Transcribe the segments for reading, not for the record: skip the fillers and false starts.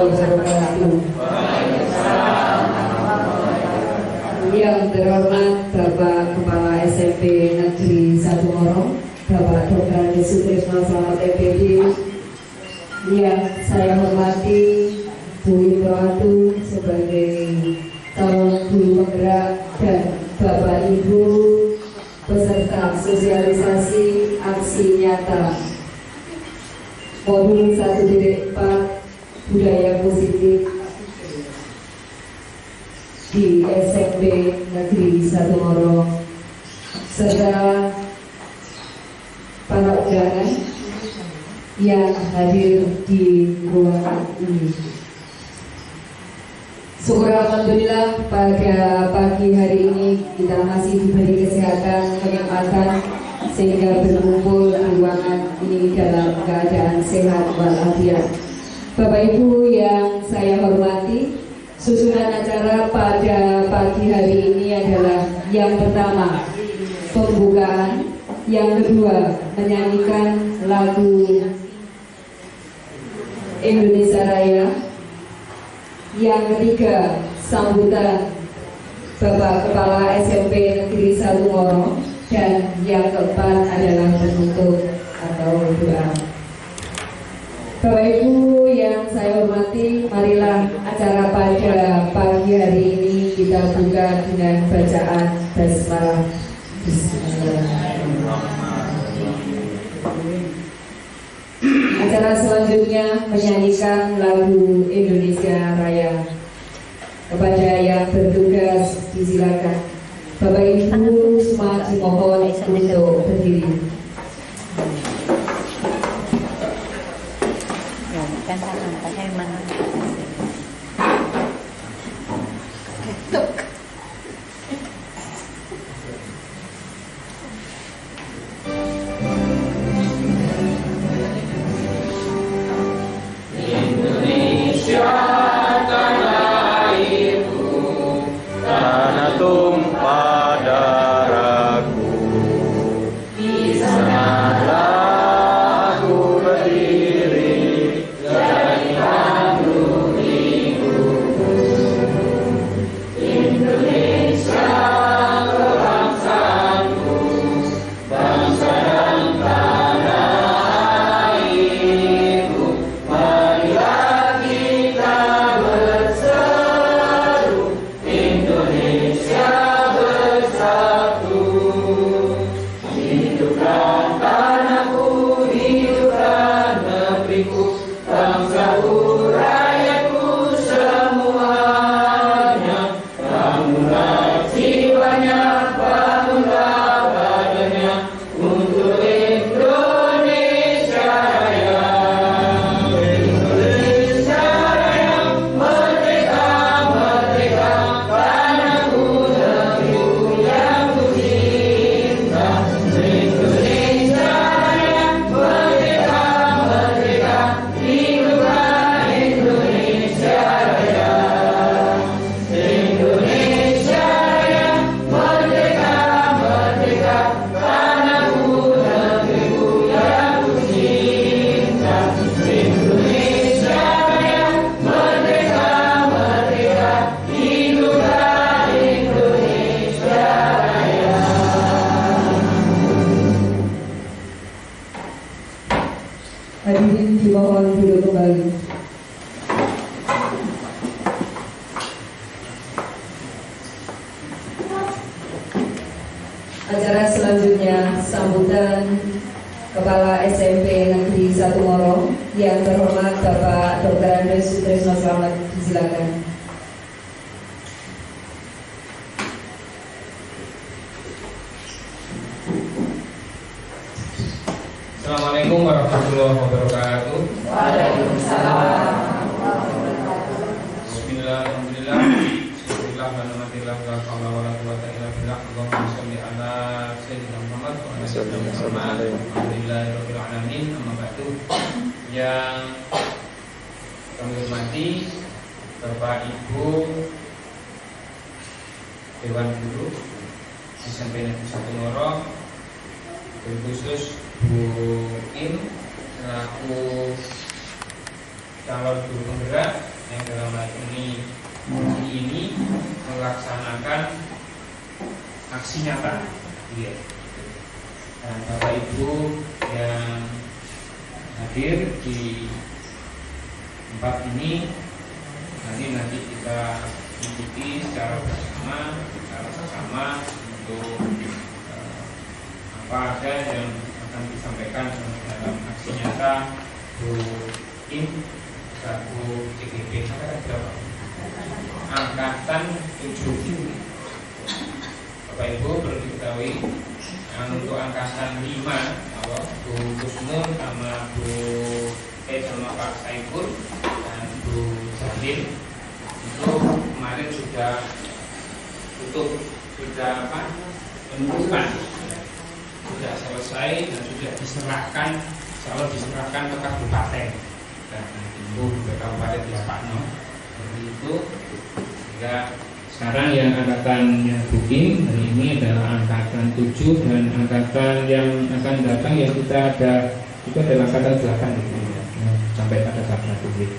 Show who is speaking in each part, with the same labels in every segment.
Speaker 1: wabarakatuh. Yang terhormat Bapak Kepala SMP Negeri 1 Morong, Bapak Dr. Sutrisno Slamet MPD, yang saya hormati Bu Indroatu sebagai calon guru penggerak dan Bapak Ibu peserta sosialisasi aksi nyata modul 1.4 budaya positif di SMP Negeri 1 Morong, serta para undangan yang hadir di ruangan ini. Syukur alhamdulillah pada pagi hari ini kita masih diberi kesehatan, kenikmatan sehingga berkumpul di ruangan ini dalam keadaan sehat walafiat. Bapak Ibu yang saya hormati, susunan acara pada pagi hari ini adalah yang pertama pembukaan, yang kedua menyanyikan lagu Indonesia Raya, yang ketiga sambutan Bapak Kepala SMP Negeri 1 Morong, dan yang keempat adalah penutup atau doa. Bapak Ibu yang saya hormati, marilah acara pada pagi hari ini kita buka dengan bacaan basmalah. Acara selanjutnya menyanyikan lagu Indonesia Raya. Kepada yang bertugas disilakan. Bapak Ibu semua dimohon untuk berdiri. Hadirin dimohon duduk kembali. Acara selanjutnya sambutan Kepala SMP Negeri 1 Morong, yang terhormat Bapak Dr. Sutrisno Slamet, disilakan.
Speaker 2: Assalamualaikum warahmatullahi wabarakatuh.
Speaker 1: Waalaikumsalam.
Speaker 2: Bismillah, alhamdulillah, bismillah, alhamdulillah, la haula wala quwwata illa billah. Allahumma shalli ala sayyidina Muhammad wa ala sayyidina Muhammad. Alhamdulillahirabbil alamin. Amma ba'du. Yang kami hormati Bapak Ibu Dewan Guru SMP Negeri 1 Morong, khusus Bu Im selaku calon guru penggerak yang dalam hal ini melaksanakan aksi nyata, ya. Dan Bapak Ibu yang hadir di tempat ini, nanti kita ikuti secara bersama untuk apa ada yang akan disampaikan dalam aksi nyata Im 1 CGP angkatan berapa? Angkatan 7. Bapak Ibu perlu diketahui untuk angkatan 5 kalau Bu Kusnul sama sama Pak Saiful dan Bu Zadin itu kemarin sudah penuntutan sudah selesai dan sudah diserahkan, kalau diserahkan ke kabupaten dan itu ke kabupaten Lapakno. Seperti itu. Sehingga sekarang yang angkatannya booking hari ini adalah angkatan 7 dan angkatan yang akan datang yang kita ada itu adalah angkatan 8 gitu ya, sampai pada tahap publik.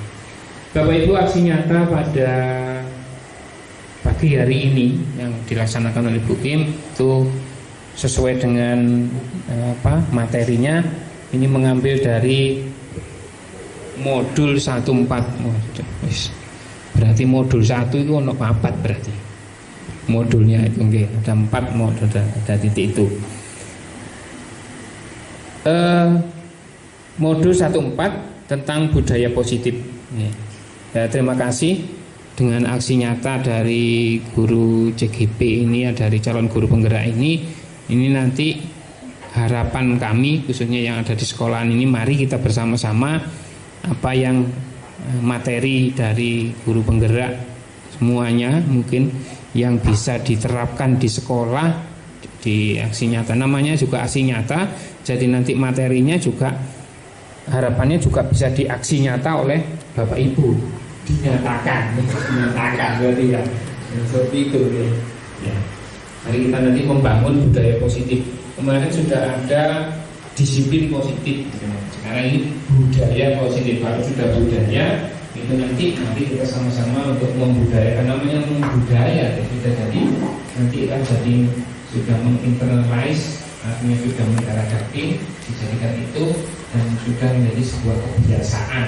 Speaker 2: Bapak Ibu, aksi nyata pada pagi hari ini yang dilaksanakan oleh Bukim itu sesuai dengan materinya, ini mengambil dari modul 14. Berarti modul 1 itu ono 4 berarti. Modulnya itu ada 4 modul, ada titik itu. Modul 14 tentang budaya positif. Ya, terima kasih dengan aksi nyata dari guru CGP ini, dari calon guru penggerak ini nanti harapan kami khususnya yang ada di sekolahan ini, mari kita bersama-sama apa yang materi dari guru penggerak semuanya mungkin yang bisa diterapkan di sekolah di aksi nyata, namanya juga aksi nyata, jadi nanti materinya juga harapannya juga bisa diaksi nyata oleh Bapak Ibu, dinyatakan berarti ya seperti itu ya. Mari kita nanti membangun budaya positif. Kemarin sudah ada disiplin positif, sekarang ini budaya positif. Kalau sudah budaya itu nanti kita sama-sama untuk membudayakan, namanya membudaya sudah jadi nanti kan jadi sudah menginternalize, artinya sudah mendaradaki, dijadikan itu dan sudah menjadi sebuah kebiasaan.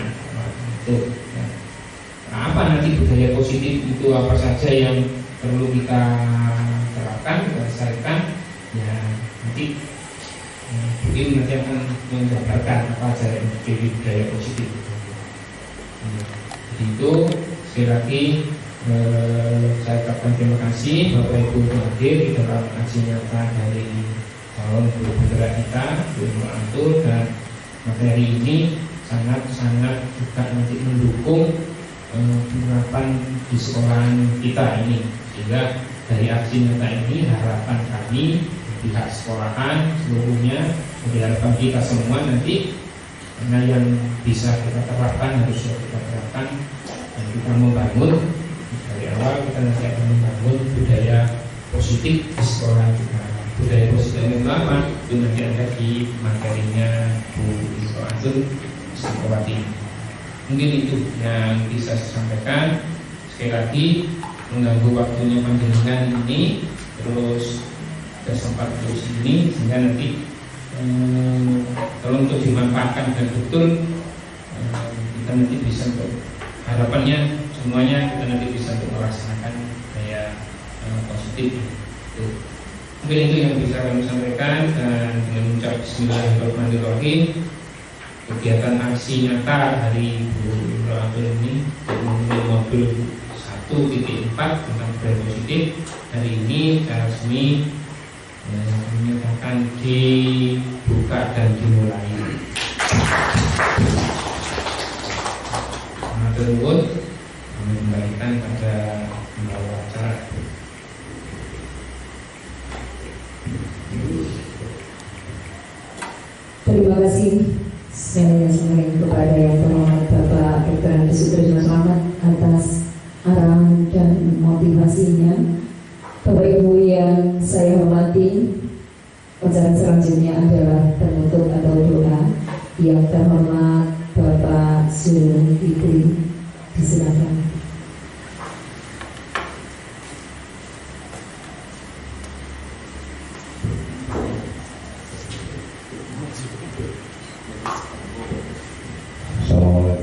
Speaker 2: Itu ya. Nah, apa nanti budaya positif itu apa saja yang perlu kita terapkan, kita lestarikan ya, nanti mungkin nanti akan menjabarkan apa aja yang menjadi budaya positif. Jadi itu sekali lagi saya ucapkan terima kasih Bapak Ibu hadir di dalam aksi nyata dari calon guru penggerak kita, Guru Antul, dan materi ini sangat-sangat juga nanti mendukung penerapan di sekolahan kita ini, sehingga dari aksi nyata ini harapan kami pihak sekolahan seluruhnya, dari harapan kita semua nanti karena yang bisa kita terapkan harus kita terapkan dan kita membangun dari awal, kita nanti akan membangun budaya positif di sekolah kita. Budaya positif itu apa? Itu nanti ada di materinya Bu Antul Sukawati. Mungkin itu yang bisa saya sampaikan. Sekali lagi mengganggu waktunya panjenengan ini, terus sempat terus ini, sehingga nanti tolong untuk dimanfaatkan dan betul kita nanti bisa untuk harapannya semuanya kita nanti bisa untuk melaksanakan gaya positif itu. Mungkin itu yang bisa kami sampaikan, dan dengan mengucap Bismillahirrahmanirrahim, kegiatan aksi nyata hari Bu Antul ini mengenai modul 1.4 tentang budaya positif hari ini secara resmi menyatakan dibuka dan dimulai. Matur nuwun, kami kembalikan pada pembawa acara.
Speaker 1: Terima kasih saya sampaikan kepada yang terhormat Bapak Dr. Andi Sutrisno Slamet atas arahan dan motivasinya. Bapak Ibu yang saya hormati, acara selanjutnya adalah penutup atau doa. Yang terhormat Bapak Zulkifli, disilakan.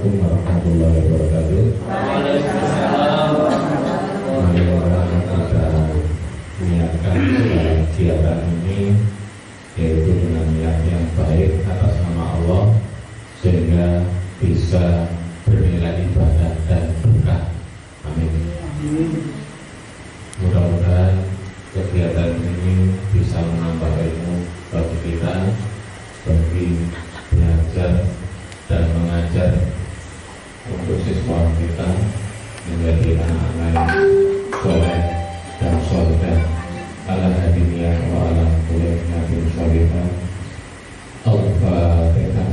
Speaker 3: Assalamualaikum warahmatullahi wabarakatuh. Marilah kita niatkan kegiatan ini yaitu dengan niat yang baik atas nama Allah sehingga bisa bernilai ibadah dan berkah. Amin. Mudah-mudahan kegiatan ini bisa menambah ilmu bagi kita, bagi belajar dan mengajar untuk siswa kita menjadi anak-anak yang soleh dan soleh ala hadiniyah wa ala kulli nabi salihah. Al-Fatihah.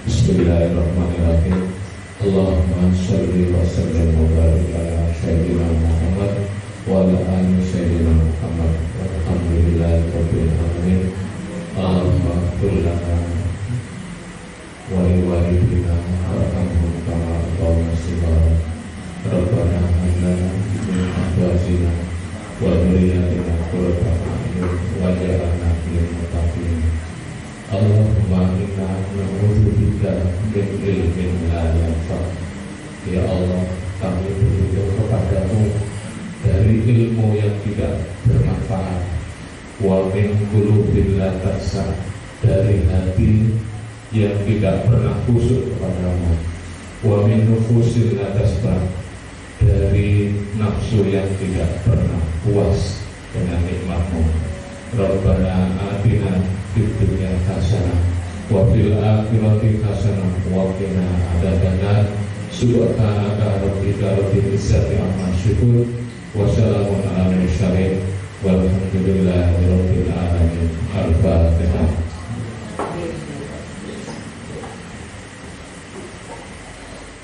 Speaker 3: Bismillahirrahmanirrahim. Allahumma sholli wa sallim wa barik ala sayyidina Muhammad wa ala ali sayyidina Muhammad walhamdulillahi rabbil alamin. Allahumma ighfir lana wa li walidina warhamhum kama rabbayana shighara. Rabbana hab lana min azwajina wa dhurriyyatina qurrata a'yun waj'alna lil muttaqin. Allahumma inna na'udzubika min ilmin la yanfa'. Ya Allah, kami berlindung kepadamu dari ilmu yang tidak bermanfaat. Wa min qulubin la takhsha, dari hati yang tidak pernah kusut kepadamu. Wa min nufusin la tasbah, dari nafsu yang tidak pernah puas dengan nikmatmu. Rabbana atina fid dunya hasanah wa fil akhirati hasanah wa qina adzabannar. Subhanaka rabbika rabbil izzati amma yasifun wa salamun alal mursalin walhamdulillahi rabbil alamin. Al-Fatihah.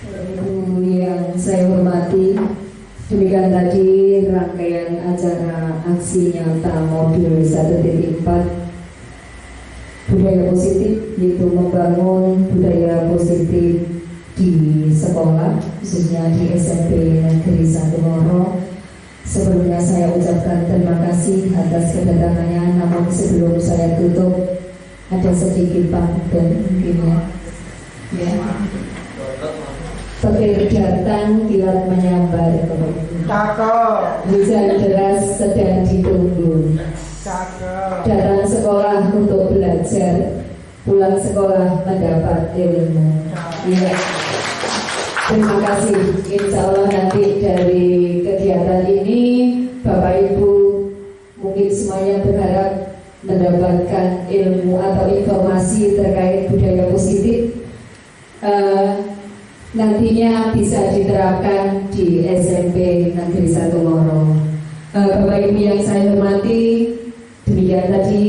Speaker 1: Ibu yang saya hormati, demikian tadi rangkaian acara aksi nyata modul 1.4 budaya positif, yaitu membangun budaya positif di sekolah, khususnya di SMP Negeri 1 Ngoro. Sebelumnya saya ucapkan terima kasih atas kedatangannya, namun sebelum saya tutup ada sedikit pantun mungkin ya. Petir datang, kilat menyambar, hujan deras sedang ditunggu. Datang sekolah untuk belajar, pulang sekolah mendapat ilmu. Ya. Terima kasih. Insya Allah nanti dari kegiatan ini Bapak Ibu mungkin semuanya berharap mendapatkan ilmu atau informasi terkait budaya positif. Nantinya bisa diterapkan di SMP Negeri 1 Ngoro. Bapak Ibu yang saya hormati, demikian tadi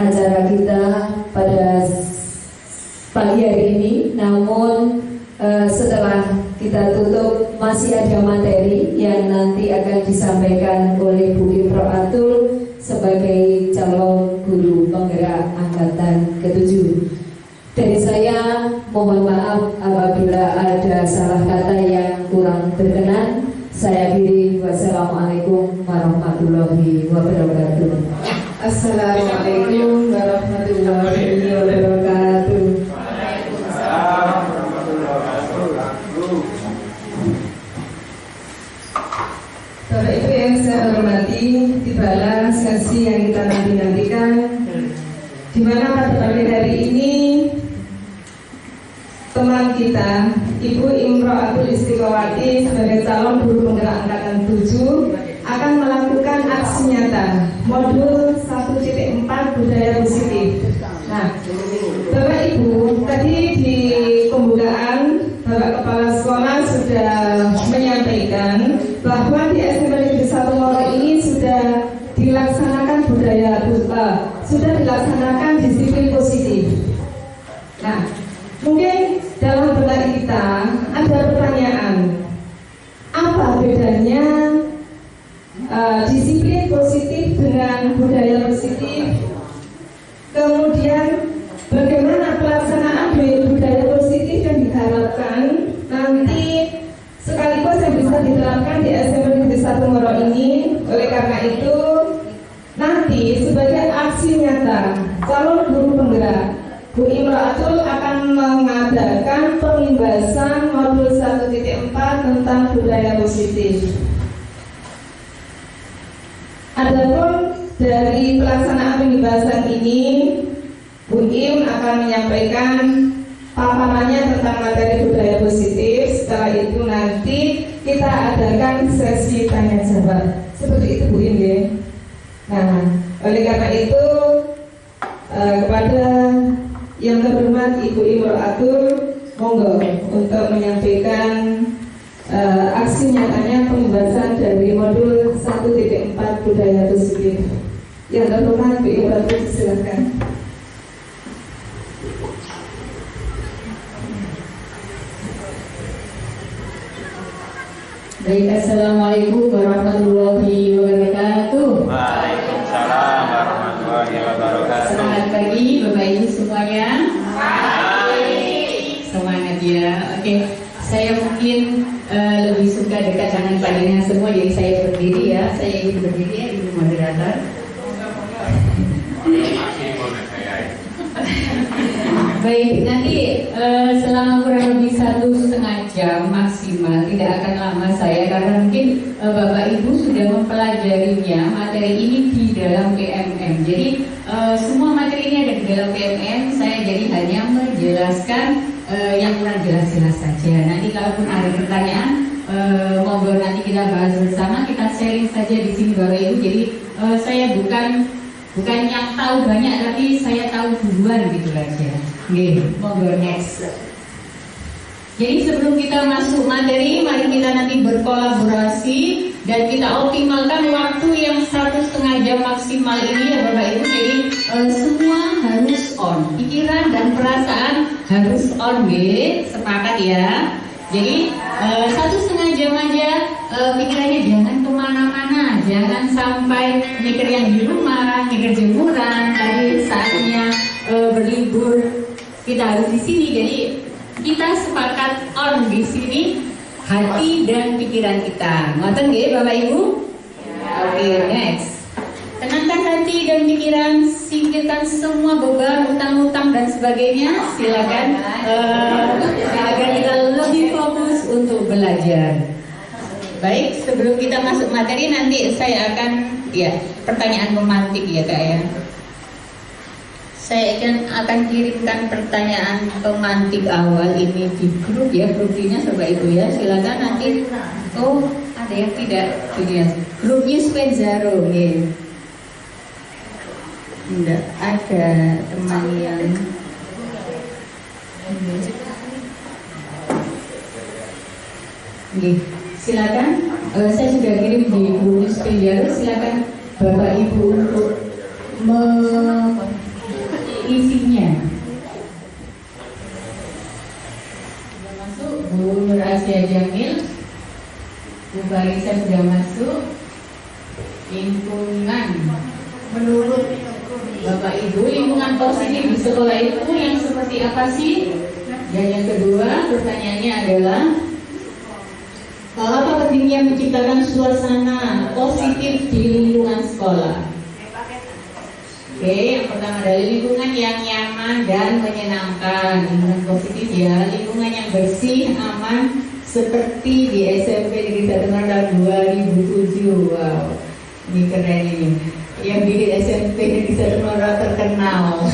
Speaker 1: acara kita pada pagi hari ini. Namun setelah kita tutup masih ada materi yang nanti akan disampaikan oleh Bu Imro'atul sebagai calon guru penggerak angkatan ke-7. Dari saya mohon maaf apabila ada salah kata yang kurang berkenan. Saya akhiri. Wassalamualaikum warahmatullahi wabarakatuh. Assalamualaikum warahmatullahi wabarakatuh. Bapak Ibu yang saya hormati, tibalah sesi yang kita nanti-nantikan, di mana pada pagi hari ini teman kita Ibu Imro'atul Istiqowati sebagai calon guru penggerak angkatan 7 akan melakukan aksi nyata modul 1.4 budaya positif. Nah, Bapak Ibu, tadi di pembukaan Bapak Kepala Sekolah sudah menyampaikan bahwa di SMP Negeri 1 Ngoro ini sudah dilaksanakan sudah dilaksanakan disiplin positif. Nah, mungkin dalam benak kita ada pertanyaan, apa bedanya disiplin positif dengan budaya positif? Kemudian bagaimana
Speaker 4: Bu Imro'atul akan mengadakan pembahasan modul 1.4 tentang budaya positif. Adapun dari pelaksanaan pembahasan ini, Bu Im akan menyampaikan paparannya tentang materi budaya positif. Setelah itu nanti kita adakan sesi tanya jawab. Seperti itu Bu Im ya. Nah, oleh karena itu kepada yang terhormat Ibu Imro'atul, monggo untuk menyampaikan aksi nyatanya pembahasan dari modul 1.4 budaya positif. Yang terhormat Ibu Imro'atul, silakan.
Speaker 1: Baik, assalamualaikum warahmatullahi wabarakatuh.
Speaker 5: Waalaikumsalam warahmatullahi wabarakatuh.
Speaker 1: Selamat pagi Bapak Ibu semuanya. Semangat ya. Oke, saya mungkin lebih suka dekat dengan pandangan semua, jadi saya berdiri ya. Saya ingin berdiri ya, Ibu moderator. Baik, nanti selama kurang lebih 1,5 jam maksimal, tidak akan lama saya, karena mungkin Bapak Ibu sudah mempelajarinya materi ini di dalam PMM. Jadi semua materi ini ada di dalam PMM. Saya jadi hanya menjelaskan yang kurang jelas-jelas saja. Nanti kalaupun ada pertanyaan, monggo nanti kita bahas bersama, kita sharing saja di sini Bapak Ibu. Jadi saya bukan yang tahu banyak, tapi saya tahu duluan gitu aja. Oke, monggo next. Jadi sebelum kita masuk materi, mari kita nanti berkolaborasi dan kita optimalkan waktu yang 1,5 jam maksimal ini ya Bapak Ibu. Jadi semua harus on, pikiran dan perasaan harus on, sepakat ya. Jadi 1,5 jam aja, pikirannya jangan kemana-mana, jangan sampai mikir yang di rumah, mikir jemuran. Tadi saatnya berlibur, kita harus di sini. Jadi kita sepakat on di sini, hati dan pikiran kita. Ngoten nggih Bapak Ibu? Oke, next. Tenangkan hati dan pikiran, singkirkan semua beban, utang-utang dan sebagainya. Silakan agar kita lebih fokus untuk belajar. Baik, sebelum kita masuk materi, nanti saya akan pertanyaan memantik ya Kak ya. Saya akan kirimkan pertanyaan pemantik awal ini di grup ya, grupnya Sobat Ibu ya. Silakan nanti. Oh, ada yang tidak ini ya. Grupnya Spenzaro ya. Enggak ada teman yang silakan. Saya sudah kirim di grup Spenzaro. Silakan Bapak Ibu untuk isinya. Sudah masuk Bu Nur Asia Jamil, Bu Barisa sudah masuk. Lingkungan, menurut Bapak Ibu, lingkungan positif di sekolah itu yang seperti apa sih? Dan yang kedua, pertanyaannya adalah apa pentingnya menciptakan suasana positif di lingkungan sekolah? Oke, yang pertama dari lingkungan yang nyaman dan menyenangkan, lingkungan positif ya, lingkungan yang bersih, aman, seperti di SMP Negeri 1 tahun 2007. Wow, ini keren ini. Yang bikin SMP Negeri 1 terkenal.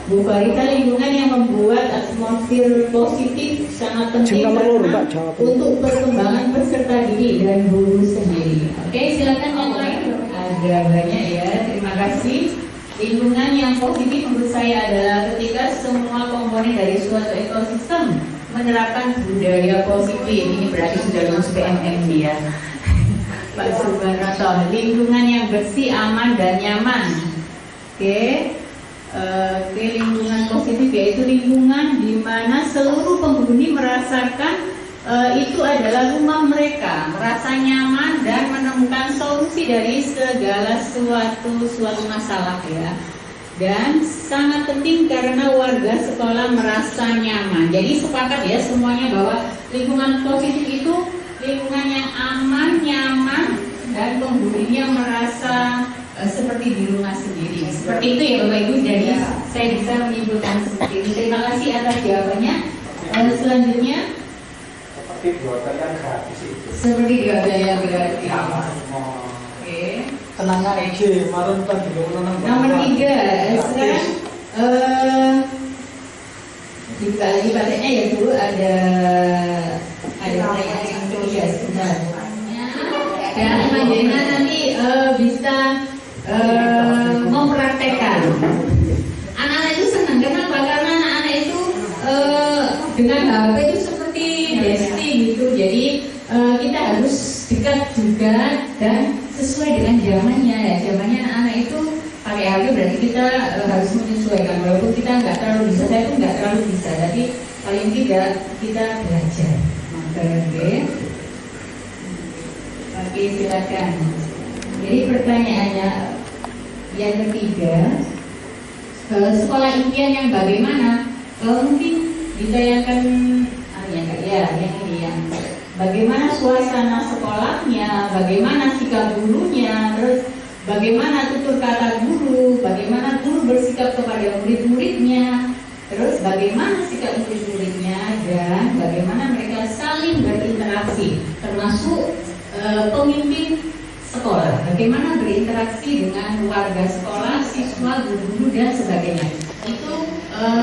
Speaker 1: Bu Farita, lingkungan yang membuat atmosfer positif sangat penting karena untuk perkembangan peserta didik dan guru sendiri. Oke, silakan yang lain. Ada banyak ya, terima kasih. Lingkungan yang positif menurut saya adalah ketika semua komponen dari suatu ekosistem menerapkan budaya positif. Ini berarti sudah lulus PMM dia. Pak Subhanallah, lingkungan yang bersih, aman dan nyaman. Oke. Lingkungan positif yaitu lingkungan di mana seluruh penghuni merasakan itu adalah rumah mereka, merasa nyaman dan menemukan solusi dari segala suatu masalah ya. Dan sangat penting karena warga sekolah merasa nyaman. Jadi sepakat ya semuanya bahwa lingkungan positif itu lingkungan yang aman, nyaman dan penghuninya merasa seperti di rumah sendiri. Seperti itu ya Bapak Ibu. Jadi
Speaker 6: saya bisa menyimpulkan seperti ini. Terima kasih atas jawabannya. Selanjutnya seperti jawabannya berarti. Oke.
Speaker 7: Tenang aja, kemarin kan juga menang.
Speaker 6: Nomor 3, sekarang dibuka lagi patennya ya Bu, ada pertanyaan yang kedua sebentar. Dan Manjena nanti bisa mempraktekkan. Anak-anak itu senang, kenapa? Karena anak-anak itu dengan HP itu seperti besti gitu. Jadi kita harus dekat juga dan sesuai dengan zamannya ya. Zamannya anak-anak itu pakai HP, berarti kita harus menyesuaikan. Walaupun kita nggak terlalu bisa, saya pun nggak terlalu bisa, tapi paling tidak kita belajar. Oke, silakan. Jadi pertanyaannya yang ketiga, sekolah impian yang bagaimana? Mungkin ditayangkan yang ini yang bagaimana suasana sekolahnya, bagaimana sikap gurunya, terus bagaimana tutur kata guru, bagaimana guru bersikap kepada murid-muridnya, terus bagaimana sikap murid-muridnya, dan bagaimana mereka saling berinteraksi, termasuk pemimpin sekolah, bagaimana berinteraksi dengan warga sekolah, siswa, guru-guru dan sebagainya. Itu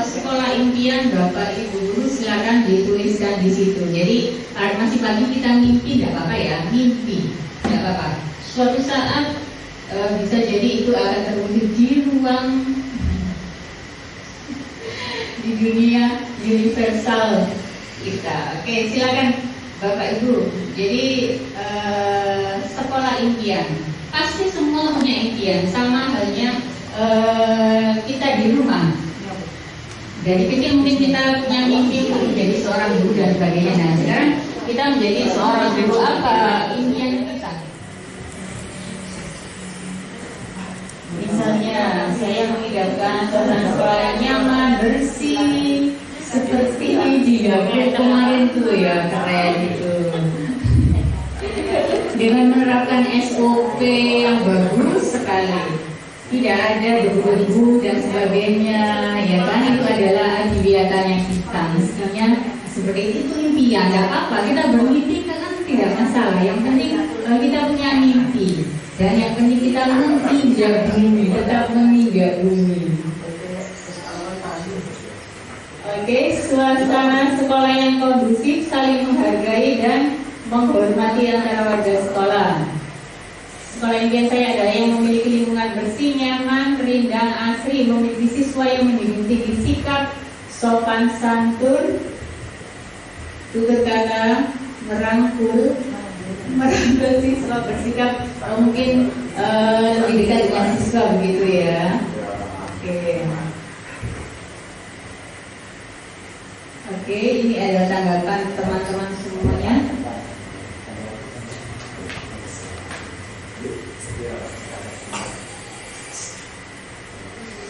Speaker 6: sekolah impian Bapak Ibu guru, silakan dituliskan di situ. Jadi masih pagi kita mimpi, tidak apa-apa ya, mimpi, tidak apa-apa. Suatu saat bisa jadi itu akan terwujud di ruang di dunia universal kita. Oke, silakan Bapak Ibu. Jadi sekolah impian, pasti semua punya impian. Sama halnya kita di rumah. Dari kecil mungkin kita punya mimpi untuk menjadi seorang guru dan sebagainya. Nah, sekarang kita menjadi seorang guru, apa impian kita? Misalnya saya mengidamkan sekolah yang nyaman, bersih, seperti di dapur kemarin tuh ya, keren itu. Dengan menerapkan SOP yang bagus sekali, tidak ada debu-debu dan sebagainya, ya kan, itu adalah kegiatannya kita. Mestinya seperti itu impian, tidak apa-apa, kita bermimpi kan tidak masalah. Yang penting kita punya mimpi, dan yang penting kita menginjak bumi, tetap menginjak bumi. Oke, suasana sekolah yang kondusif, saling menghargai dan menghormati antara warga sekolah. Sekolah impian saya adalah yang memiliki lingkungan bersih, nyaman, rindang, asri, memiliki siswa yang menjunjung tinggi sikap, sopan santun, tutur kata, merangkul siswa, bersikap mungkin lebih dekat dengan siswa, begitu ya. Oke, ini adalah tanggapan teman-teman semuanya.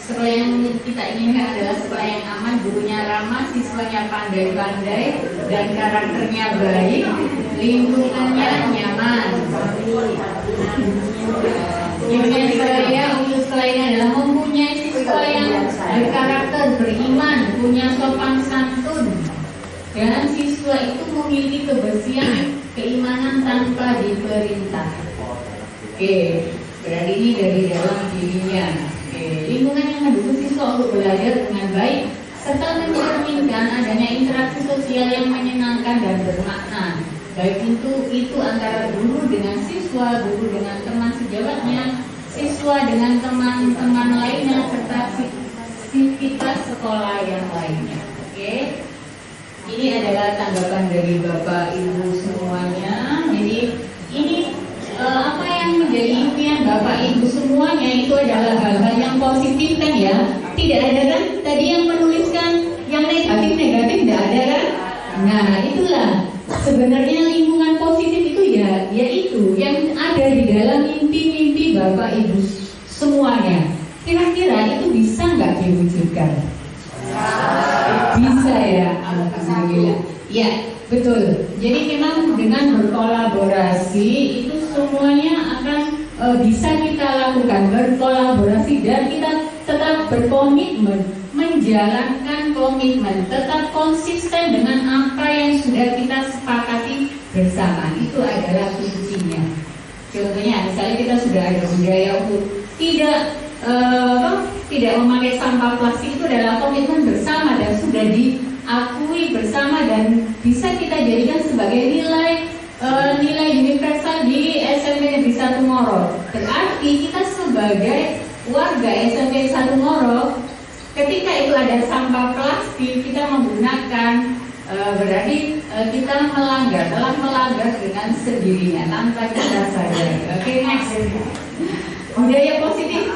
Speaker 6: Sekolah yang kita inginkan adalah sekolah yang aman, gurunya ramah, siswanya pandai-pandai, dan karakternya baik, lingkungannya nyaman. Impian saya untuk sekolah ini adalah mempunyai siswa yang berkarakter, beriman, punya sopan santun, dan siswa itu memiliki kebersihan, keimanan tanpa diperintah. Oke, berarti ini dari dalam dirinya. Lingkungan yang mendukung siswa untuk belajar dengan baik serta mencerminkan adanya interaksi sosial yang menyenangkan dan bermakna, baik itu antara guru dengan siswa, guru dengan teman sejawatnya, siswa dengan teman-teman lainnya, serta aktivitas sekolah yang lainnya. Oke, ini adalah tanggapan dari Bapak Ibu semuanya. Jadi ini apa yang menjadi impian Bapak Ibu semuanya itu adalah hal-hal yang positif kan ya. Tidak ada kan tadi yang menuliskan yang negatif tidak ada kan. Nah itulah sebenarnya lingkungan positif itu ya, yaitu yang ada di dalam mimpi-mimpi Bapak Ibu semuanya. Kira-kira itu bisa nggak diwujudkan? Bisa ya, alhamdulillah. Ya, betul. Jadi memang dengan berkolaborasi itu semuanya akan bisa kita lakukan, berkolaborasi, dan kita tetap berkomitmen, menjalankan komitmen, tetap konsisten dengan apa yang sudah kita sepakati bersama. Itu adalah kuncinya. Contohnya, misalnya kita sudah ada budaya untuk tidak memakai sampah plastik, itu adalah komitmen bersama dan sudah diakui bersama dan bisa kita jadikan sebagai nilai universal di SMP Negeri 1 Ngoro. Berarti kita sebagai warga SMP 1 Ngoro, ketika itu ada sampah plastik, kita menggunakan, berarti kita telah melanggar dengan sendirinya tanpa kita sadari. Oke, next. Budaya positif,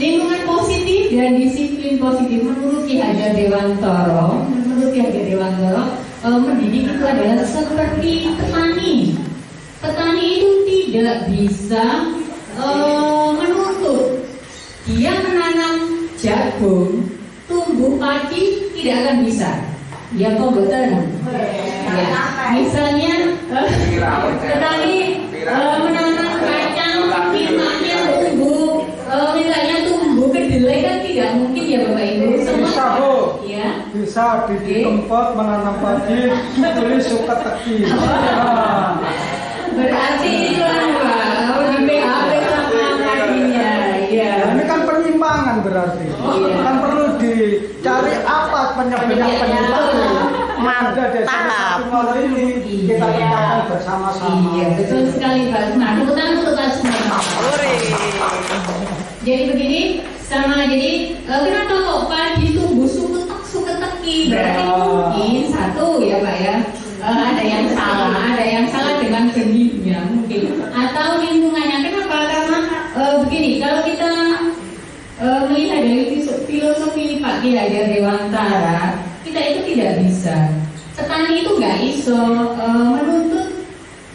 Speaker 6: lingkungan positif dan disiplin positif. Menurut Ki Hajar Dewantoro, mendidik itu adalah seperti petani. Petani itu tidak bisa menuntut dia menanam jagung, tumbuh padi, tidak akan bisa. Ya, kok betul. Ya, misalnya petani menanam kacang, misalnya tumbuh kedelai, kan tidak mungkin ya Bapak Ibu.
Speaker 7: Bisa, Bu.
Speaker 6: Ya.
Speaker 7: Bisa di tempat menanam padi, beli suka teki.
Speaker 6: Berarti itu apa? Di PHP sama padinya. Ya.
Speaker 7: Ini kan penyimpangan berarti. Kan perlu dicari apa penyebab-penyebabnya. Ada desa Ngoro ini kita lakukan bersama-sama.
Speaker 6: Iya, betul sekali Pak. Nah, tepuk tangan untuk Pak semua. Jadi begini, kenapa kok padi tumbuh suket-teki? Berarti mungkin satu ya Pak ya, ada yang salah dengan benihnya mungkin, atau lingkungannya. Kenapa? Karena begini, kalau kita melihat dari filosofi Pak Ki Hajar Dewantara, kita itu tidak bisa. Petani itu nggak iso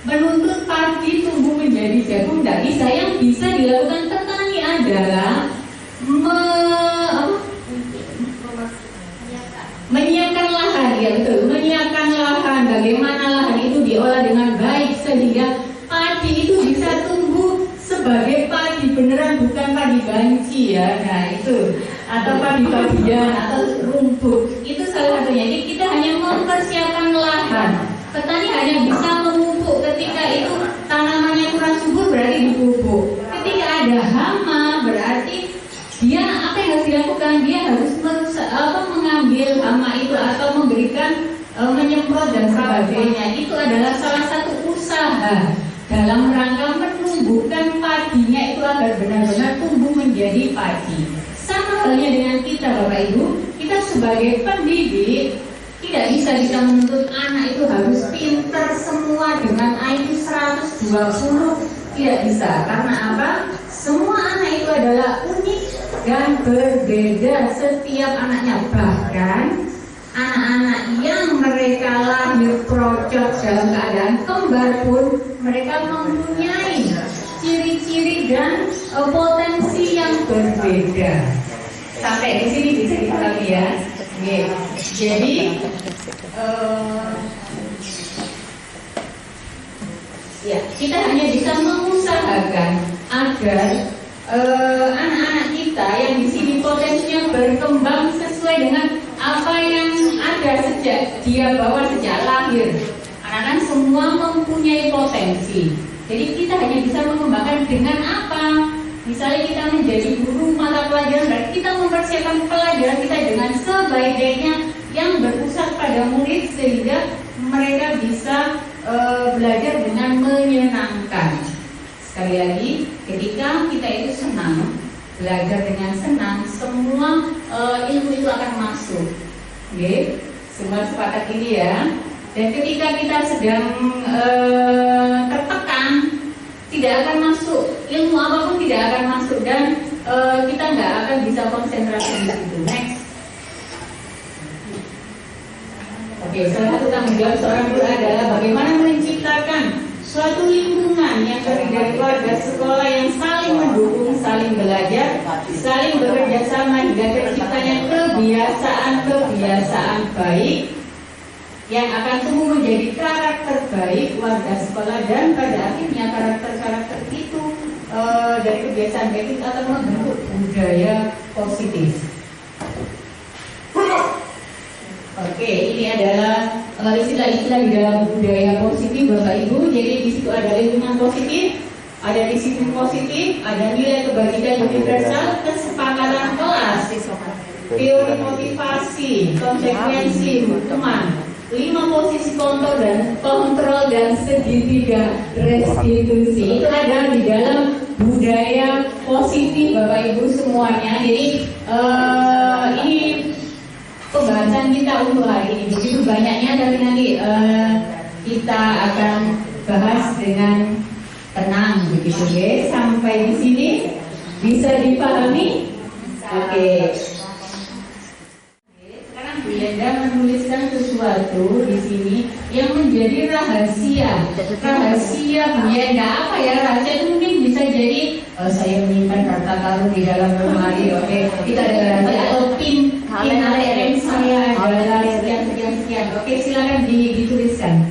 Speaker 6: menuntut padi tumbuh menjadi jagung, nggak bisa. Yang bisa dilakukan petani adalah menyiapkan lahan, ya betul, menyiapkan lahan. Bagaimana lahan itu diolah dengan baik sehingga padi itu bisa tumbuh sebagai padi beneran, bukan padi banci ya. Nah itu, atau padi-padian atau rumput, itu salah satunya. Jadi kita hanya mempersiapkan lahan. Petani hanya bisa memupuk ketika itu tanamannya kurang subur, berarti dipupuk. Ketika ada hama, berarti dia apa yang harus dilakukan? Dia harus mengambil hama itu atau memberikan menyemprot dan sebagainya. Itu adalah salah satu usaha dalam rangka menumbuhkan padinya itu agar benar-benar tumbuh menjadi padi. Sama halnya dengan kita Bapak Ibu, kita sebagai pendidik tidak bisa kita menuntut anak itu harus pintar semua dengan IQ 120, tidak bisa. Karena apa? Semua anak itu adalah unik dan berbeda setiap anaknya. Bahkan anak-anak yang mereka lahir procot dalam keadaan kembar pun mereka mempunyai ciri-ciri dan potensi yang berbeda. Sampai di sini bisa dipahami ya. Oke. Jadi ya, kita hanya bisa mengusahakan agar anak-anak kita yang di sini potensinya berkembang sesuai dengan apa yang ada sejak dia bawa sejak lahir. Anak-anak semua mempunyai potensi. Jadi kita hanya bisa mengembangkan dengan apa? Misalnya kita menjadi guru mata pelajaran, berarti kita mempersiapkan pelajaran kita dengan sebaik-baiknya yang berpusat pada murid sehingga mereka bisa belajar dengan menyenangkan. Sekali lagi, ketika kita itu senang, belajar dengan senang, semua ilmu itu akan masuk. Oke, semua sepakat ini ya. Dan ketika kita sedang tertekan, tidak akan masuk, ilmu apapun tidak akan masuk, dan kita nggak akan bisa konsentrasi di situ. Next. Oke, salah satu tanggung jawab seorang guru adalah bagaimana menciptakan suatu lingkungan yang terdiri dari keluarga sekolah yang saling mendukung, saling belajar, saling bekerja sama hingga terciptanya kebiasaan-kebiasaan baik yang akan tumbuh menjadi karakter baik warga sekolah, dan pada akhirnya karakter-karakter itu dari kebiasaan baik kita akan membentuk budaya positif. Oke, ini adalah istilah-istilah di dalam budaya positif Bapak Ibu. Jadi di situ ada lingkungan positif, ada disiplin positif, ada nilai kebajikan universal, kesepakatan kelas, teori motivasi, konsekuensi, hukuman, 5 posisi kontrol dan segitiga restitusi. Itu ada di dalam budaya positif Bapak Ibu semuanya. Jadi ini pembahasan kita untuk hari ini begitu banyaknya, tapi nanti kita akan bahas dengan tenang begitu ya. Sampai di sini bisa dipahami? Oke. Sekarang Bu Yenda menuliskan sesuatu di sini yang menjadi rahasia. Rahasia Bu Yenda apa ya? Rahasia itu mungkin bisa jadi saya menyimpan harta karun di dalam lemari. Oke, kita ada rahasia atau pin ATM saya adalah sekian. Oke, silakan dituliskan.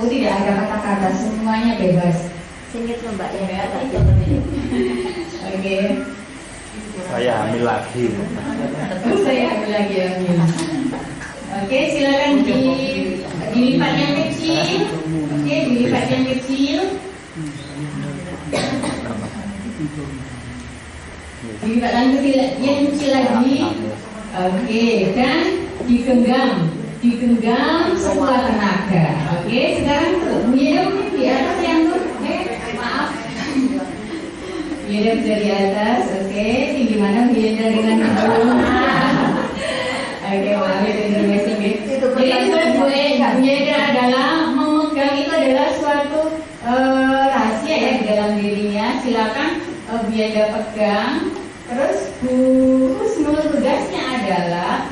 Speaker 6: Oh, tidak ada kata-kata, semuanya bebas.
Speaker 8: Singkat Mbak ya.
Speaker 6: Oke.
Speaker 5: Saya hamil lagi.
Speaker 6: Saya ambil lagi ambil. Oke, silakan dilipat yang kecil. Oke, dilipat yang kecil. Dilipat yang kecil lagi. Oke, dan digenggam sekuat tenaga. Oke, sekarang Bu Yeda mungkin di atas yang tuh. Maaf. Bu Yeda bisa di atas. Oke, tinggi mana Bu Yeda dengan Oke, maaf itu intermezzo. Jadi Bu Yeda adalah memegang, itu adalah suatu rahasia ya di dalam dirinya. Silakan Bu Yeda pegang. Terus Bu Husnul tugasnya adalah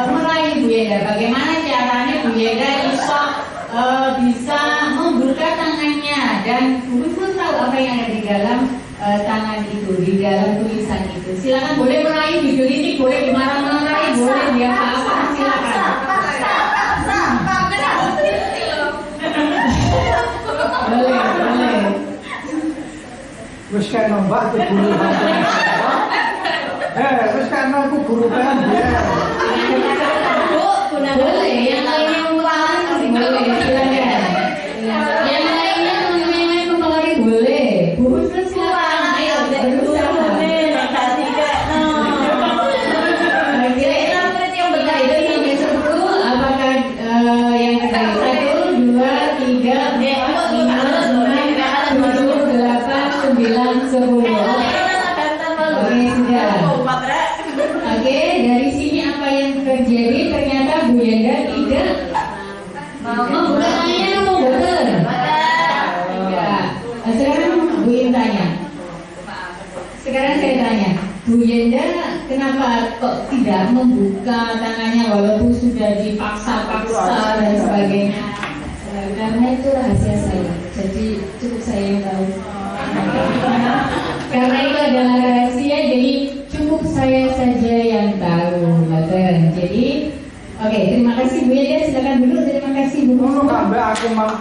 Speaker 6: meraih Bu Yeda. Bagaimana caranya Bu Yeda bisa membuka tangannya, dan Bu Husnul tahu apa yang ada di dalam tangan itu, di dalam tulisan itu. Silakan, boleh meraih, digelitik, boleh dimarah-marahi, boleh dia apa-apa, silakan. Boleh.
Speaker 7: Wis kan Mbak ke guru wis kan aku guru kan dia.
Speaker 6: Boleh, yang lainnya murahan masih boleh, silakan. Yang lainnya mempengaruhi boleh. Bu Husnul silakan, ayo berusaha. Kira-kira yang berkaitan sampai 10, apakah yang berkaitan 1, 2, 3, 4, 5, 6, 7, 8, 9, 10. Oke, sudah. Oke, dari sini apa yang terjadi? Ternyata Bu Yenda tidak membuka tangannya, mau betul? Tidak. Sekarang Bu Yenda tanya. Sekarang saya tanya, Bu Yenda kenapa kok tidak membuka tangannya walaupun sudah dipaksa-paksa dan sebagainya?
Speaker 1: Karena itu rahasia saya, jadi cukup saya yang tahu.
Speaker 6: Karena itu adalah rahasia, jadi cukup saya saja yang tahu, betul. Jadi, oke, terima kasih Bu Yenda, silakan dulu. Terima kasih Bu.
Speaker 7: Ngono kabeh aku mau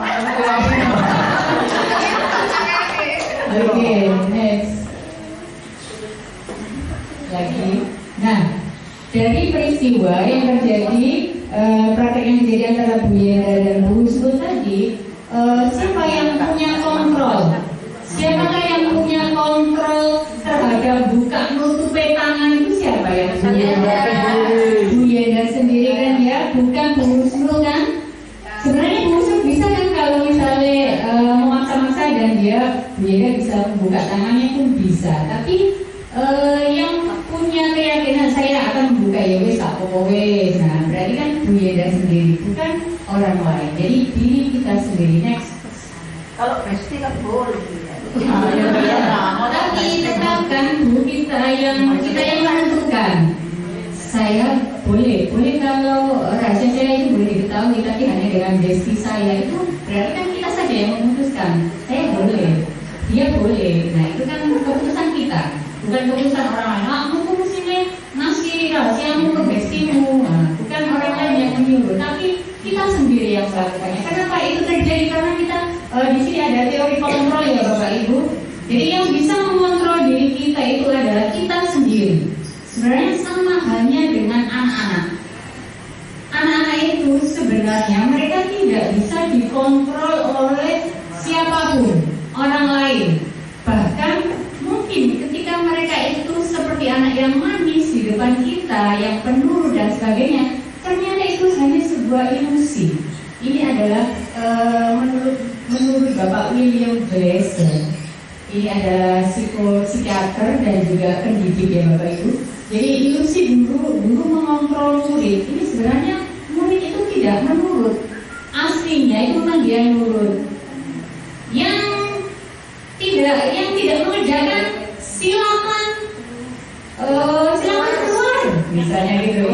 Speaker 6: Oke, next. Lagi. Nah, dari peristiwa yang terjadi, praktek yang terjadi antara Bu Yenda dan Bu Husnul tadi, siapa yang punya kontrol? Siapakah yang punya kontrol terhadap buka nutup tangan itu siapa yang punya? Bu Yenda sendiri kan ya, bukan Bu Husnul kan? Sebenarnya Bu Husnul bisa kan kalau misalnya memaksa-maksa dan dia Bu Yenda bisa membuka tangannya pun bisa. Tapi yang punya keyakinan saya akan membuka ya wes tak apa wes. Nah berarti kan Bu Yenda sendiri, bukan orang lain. Jadi diri kita sendiri. Next.
Speaker 8: Kalau besti kan boleh.
Speaker 6: Tapi tetapkan Bu kita yang menentukan. Saya boleh kalau rahasia saya itu boleh diketahui, tapi hanya dengan besti saya itu berarti kan kita saja yang memutuskan. Saya boleh, dia boleh. Nah itu kan keputusan kita, bukan keputusan orang lain. Kamu mestinya ngasih rahasiamu ke bestimu, bukan orang lain yang menyuruh, tapi kita sendiri yang melakukannya. Kenapa itu terjadi? Karena kita di sini ada teori kontrol ya Bapak Ibu. Jadi yang hanya dengan anak-anak. Anak-anak itu sebenarnya mereka tidak bisa dikontrol oleh siapapun, orang lain. Bahkan mungkin ketika mereka itu seperti anak yang manis di depan kita, yang penurut dan sebagainya, ternyata itu hanya sebuah ilusi. Ini adalah menurut Bapak William Glasser. Ini adalah psikiater dan juga pendidik ya Bapak Ibu. Jadi ilusi guru mengontrol murid. Ini sebenarnya murid itu tidak menurut. Aslinya itu memang dia nurut. Yang tidak mengerjakan silakan keluar, misalnya gitu.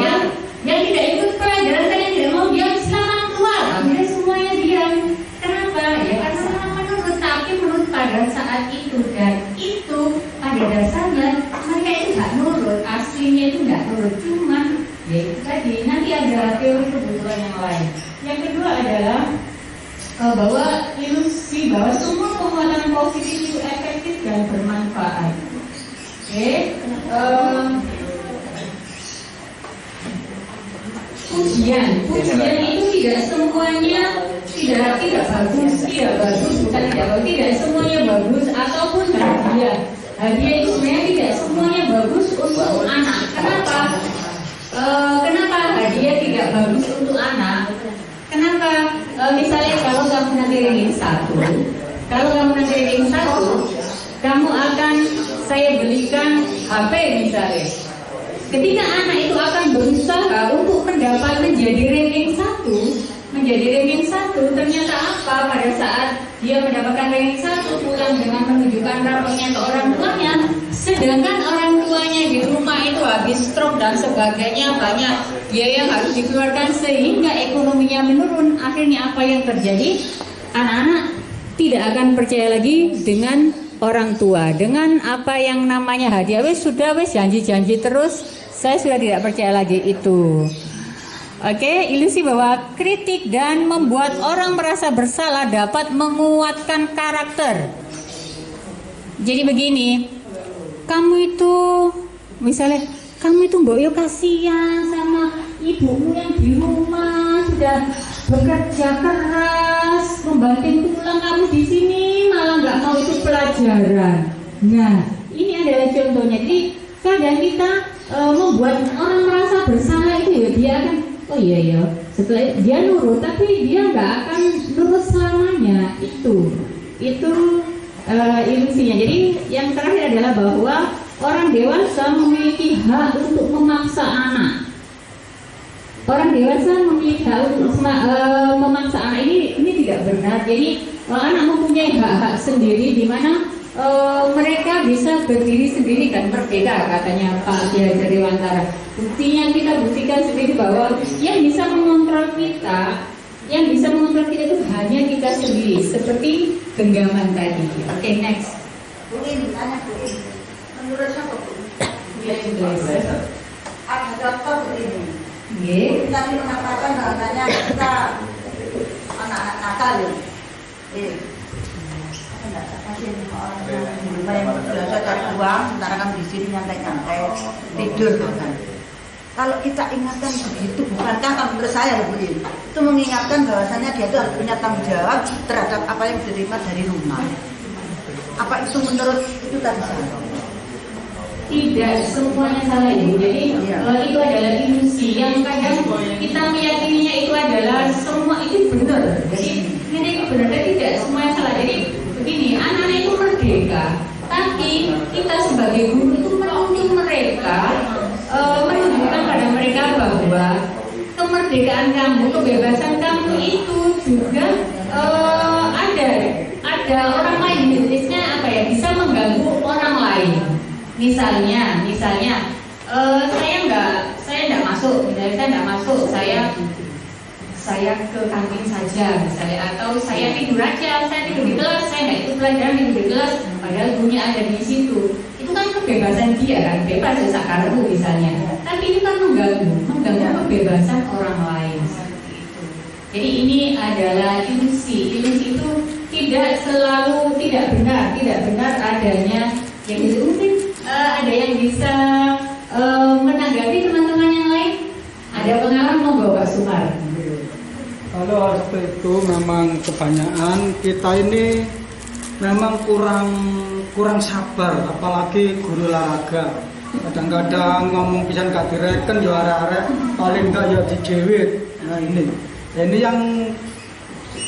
Speaker 6: Yang tidak ikut pelajaran dan yang tidak mau diam silakan keluar. Akhirnya semuanya diam. Kenapa? Ya karena memang menurut, tapi menurut pada saat itu, dan itu pada dasarnya mereka itu nggak nurut. Aslinya itu nggak nurut, cuma ya itu tadi. Nanti ada teori kebetulan yang lain. Yang kedua adalah bahwa ilusi bahwa semua penguatan positif itu efektif dan bermanfaat. Pujian itu tidak semuanya tidak bagus, bukan tidak bagus, tidak semuanya bagus ataupun hadiah. Hadiah itu sebenarnya tidak semuanya bagus untuk anak. Kenapa? Kenapa hadiah tidak bagus untuk anak? Kenapa? Misalnya kalau kamu nanti ranking 1, kamu akan saya belikan HP misalnya. Ketika anak itu akan berusaha untuk menjadi ranking 1, ternyata apa? Pada saat dia mendapatkan ranking 1, pulang dengan menunjukkan rapotnya ke orang tuanya, sedangkan orang tuanya di rumah itu habis stroke dan sebagainya, banyak biaya yang harus dikeluarkan sehingga ekonominya menurun. Akhirnya apa yang terjadi? Anak-anak tidak akan percaya lagi dengan orang tua, dengan apa yang namanya hadiah. Wes janji-janji terus, saya sudah tidak percaya lagi itu. Oke, ilusi bahwa kritik dan membuat orang merasa bersalah dapat menguatkan karakter. Jadi begini, kamu itu misalnya kamu itu mbok yo kasihan sama ibumu yang di rumah sudah bekerja keras membanting tulang, kamu di sini malah nggak mau ikut pelajaran. Nah, ini adalah contohnya. Jadi kadang kita membuat orang merasa bersalah itu ya, dia akan oh iya ya, setelah dia nurut tapi dia nggak akan nurut selamanya. Itu ilusinya. Jadi yang terakhir adalah bahwa orang dewasa memiliki hak untuk memaksa anak. Orang dewasa memiliki hak untuk memaksa anak, ini tidak benar. Jadi anak mempunyai hak-hak sendiri di mana mereka bisa berdiri sendiri dan merdeka, katanya Pak Kiai Dewantara. Buktinya kita buktikan sendiri bahwa yang bisa mengontrol kita itu hanya kita sendiri, seperti genggaman tadi. Oke, next.
Speaker 8: Mungkin ditanya Bu, menurut siapa Bu? Ada contoh begini. Kita mengatakan bahwasanya kita anak-anak nakal ya. Orang biasa cari uang, sementara kan di sini nyantai-nyantai tidur kan. Kalau kita ingatkan begitu, bukankah menurut saya Bu, itu mengingatkan bahwasanya dia itu harus punya tanggung jawab terhadap apa yang diterima dari rumah. Apa itu menurut itu tadi salah?
Speaker 6: Tidak semuanya salah Ibu. Jadi itu adalah ilusi yang kadang kita meyakininya itu adalah semua itu benar. Jadi ini benar, tidak semuanya salah. Jadi begini, anak-anak itu merdeka, tapi kita sebagai guru itu menuntut mereka, menunjukkan pada mereka bahwa kemerdekaan kamu, kebebasan kamu itu juga ada orang lain, jenisnya apa ya, bisa mengganggu orang lain. Misalnya, saya nggak masuk, saya ke kantin saja, misalnya, atau saya tidur aja, saya tidur di kelas, saya nggak ikut pelajaran, tidur di kelas, padahal gurunya ada di situ. Itu kan kebebasan dia kan, bebas sakarmu misalnya. Tapi ini kan mengganggu kebebasan orang lain. Seperti itu. Jadi ini adalah ilusi. Ilusi itu tidak selalu tidak benar adanya yang itu. Mungkin ada yang bisa menanggapi teman-teman
Speaker 7: Kalau seperti itu memang kebanyakan kita ini memang kurang sabar, apalagi guru olahraga. Kadang-kadang ngomong pisan gak direken ya arek-arek paling enggak ya dijewit. Nah ini yang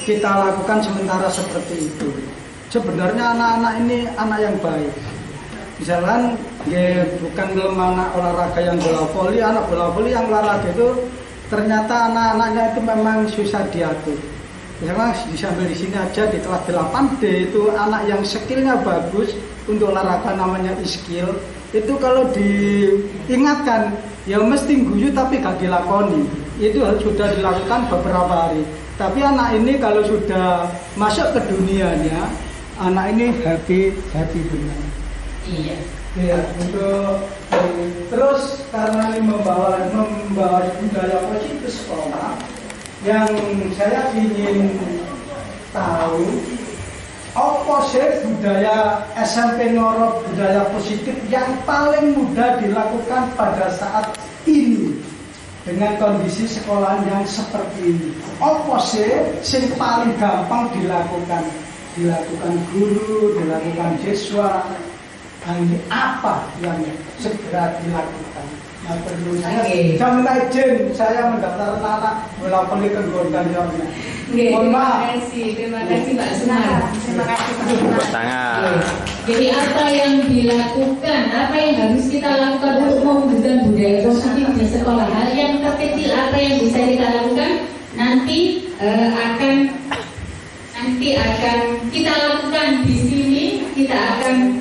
Speaker 7: kita lakukan sementara seperti itu. Sebenarnya anak-anak ini anak yang baik. Misalkan ya, bukan belum anak olahraga yang bola voli, anak bola voli yang olahraga itu ternyata anak-anaknya itu memang susah diatur. Misalkan disambil di sini aja di kelas 8D itu anak yang skillnya bagus untuk olahraga namanya skill. Itu kalau diingatkan ya mesti guyu tapi gak dilakoni. Itu sudah dilakukan beberapa hari. Tapi anak ini kalau sudah masuk ke dunianya, anak ini happy benar.
Speaker 6: Iya.
Speaker 7: Ya, untuk terus karena ini membawa budaya positif sekolah, yang saya ingin tahu apa sih budaya SMP Ngoro, budaya positif yang paling mudah dilakukan pada saat ini dengan kondisi sekolah yang seperti ini. Apa sih yang paling gampang dilakukan guru, dilakukan siswa? Ini apa yang segera dilakukan? Nah, perlu saya jangan izin saya mendaftar anak bola voli ke Gondang Jawa.
Speaker 6: Terima kasih Mbak Sumar.
Speaker 8: Terima kasih
Speaker 5: Tepuk tangan.
Speaker 6: Jadi apa yang dilakukan, apa yang harus kita lakukan untuk mewujudkan budaya positif di sekolah? Hal yang terkecil apa yang bisa kita lakukan nanti akan kita lakukan di sini. Kita akan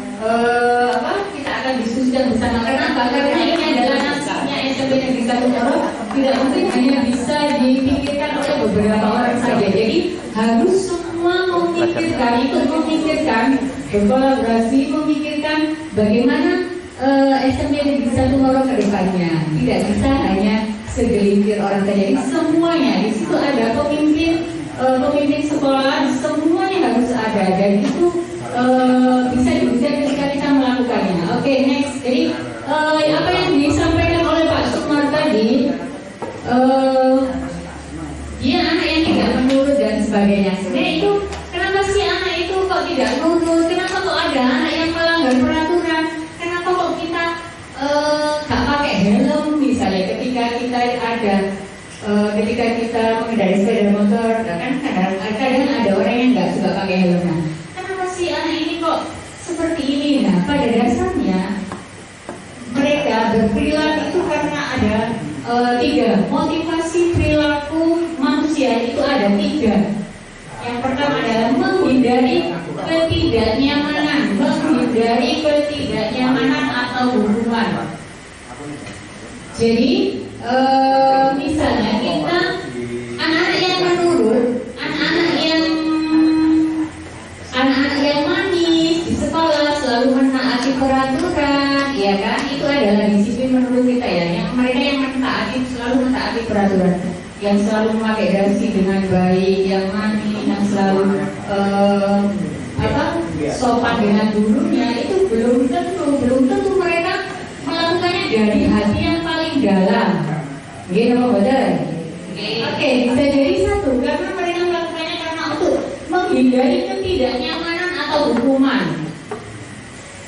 Speaker 6: diskusikan bersama. Kenapa? Karena ini adalah nasibnya SMP Negeri 1 Ngoro, tidak mungkin hanya bisa dipikirkan oleh beberapa orang saja. Jadi harus semua memikirkan, berkolaborasi, memikirkan bagaimana SMP Negeri 1 Ngoro ke depannya. Tidak bisa hanya segelintir orang saja. Jadi semuanya di situ ada pemimpin sekolah, semuanya harus ada, dan itu bisa ketika kita melakukannya. Oke, next. Jadi apa yang disampaikan oleh Pak Sumar tadi, dia anak yang tidak menurut dan sebagainya. Sebenarnya itu kenapa sih anak itu kok tidak nurut? Kenapa kok ada anak yang melanggar peraturan? Kenapa kok kita nggak pakai helm misalnya ketika kita mengendarai sepeda motor? Kan kadang ada orang yang nggak suka pakai helm. Si anak ini kok seperti ini? Nah, pada dasarnya mereka berperilaku itu karena ada 3 motivasi perilaku manusia itu ada 3. Yang pertama adalah menghindari ketidaknyamanan atau hukuman. Jadi misalnya kita anak-anak yang menurut, anak-anak yang manis di sekolah selalu menaati peraturan, ya kan? Itu adalah disiplin menurut kita ya. Yang mereka yang selalu mentaati peraturan, yang selalu memakai dasi dengan baik, yang manis, yang selalu sopan dengan gurunya, itu belum tentu mereka melakukannya dari hati yang paling dalam. Gitu, betul? Oke, bisa jadi satu karena mereka melakukannya karena untuk menghindari ketidaknyamanan atau hukuman.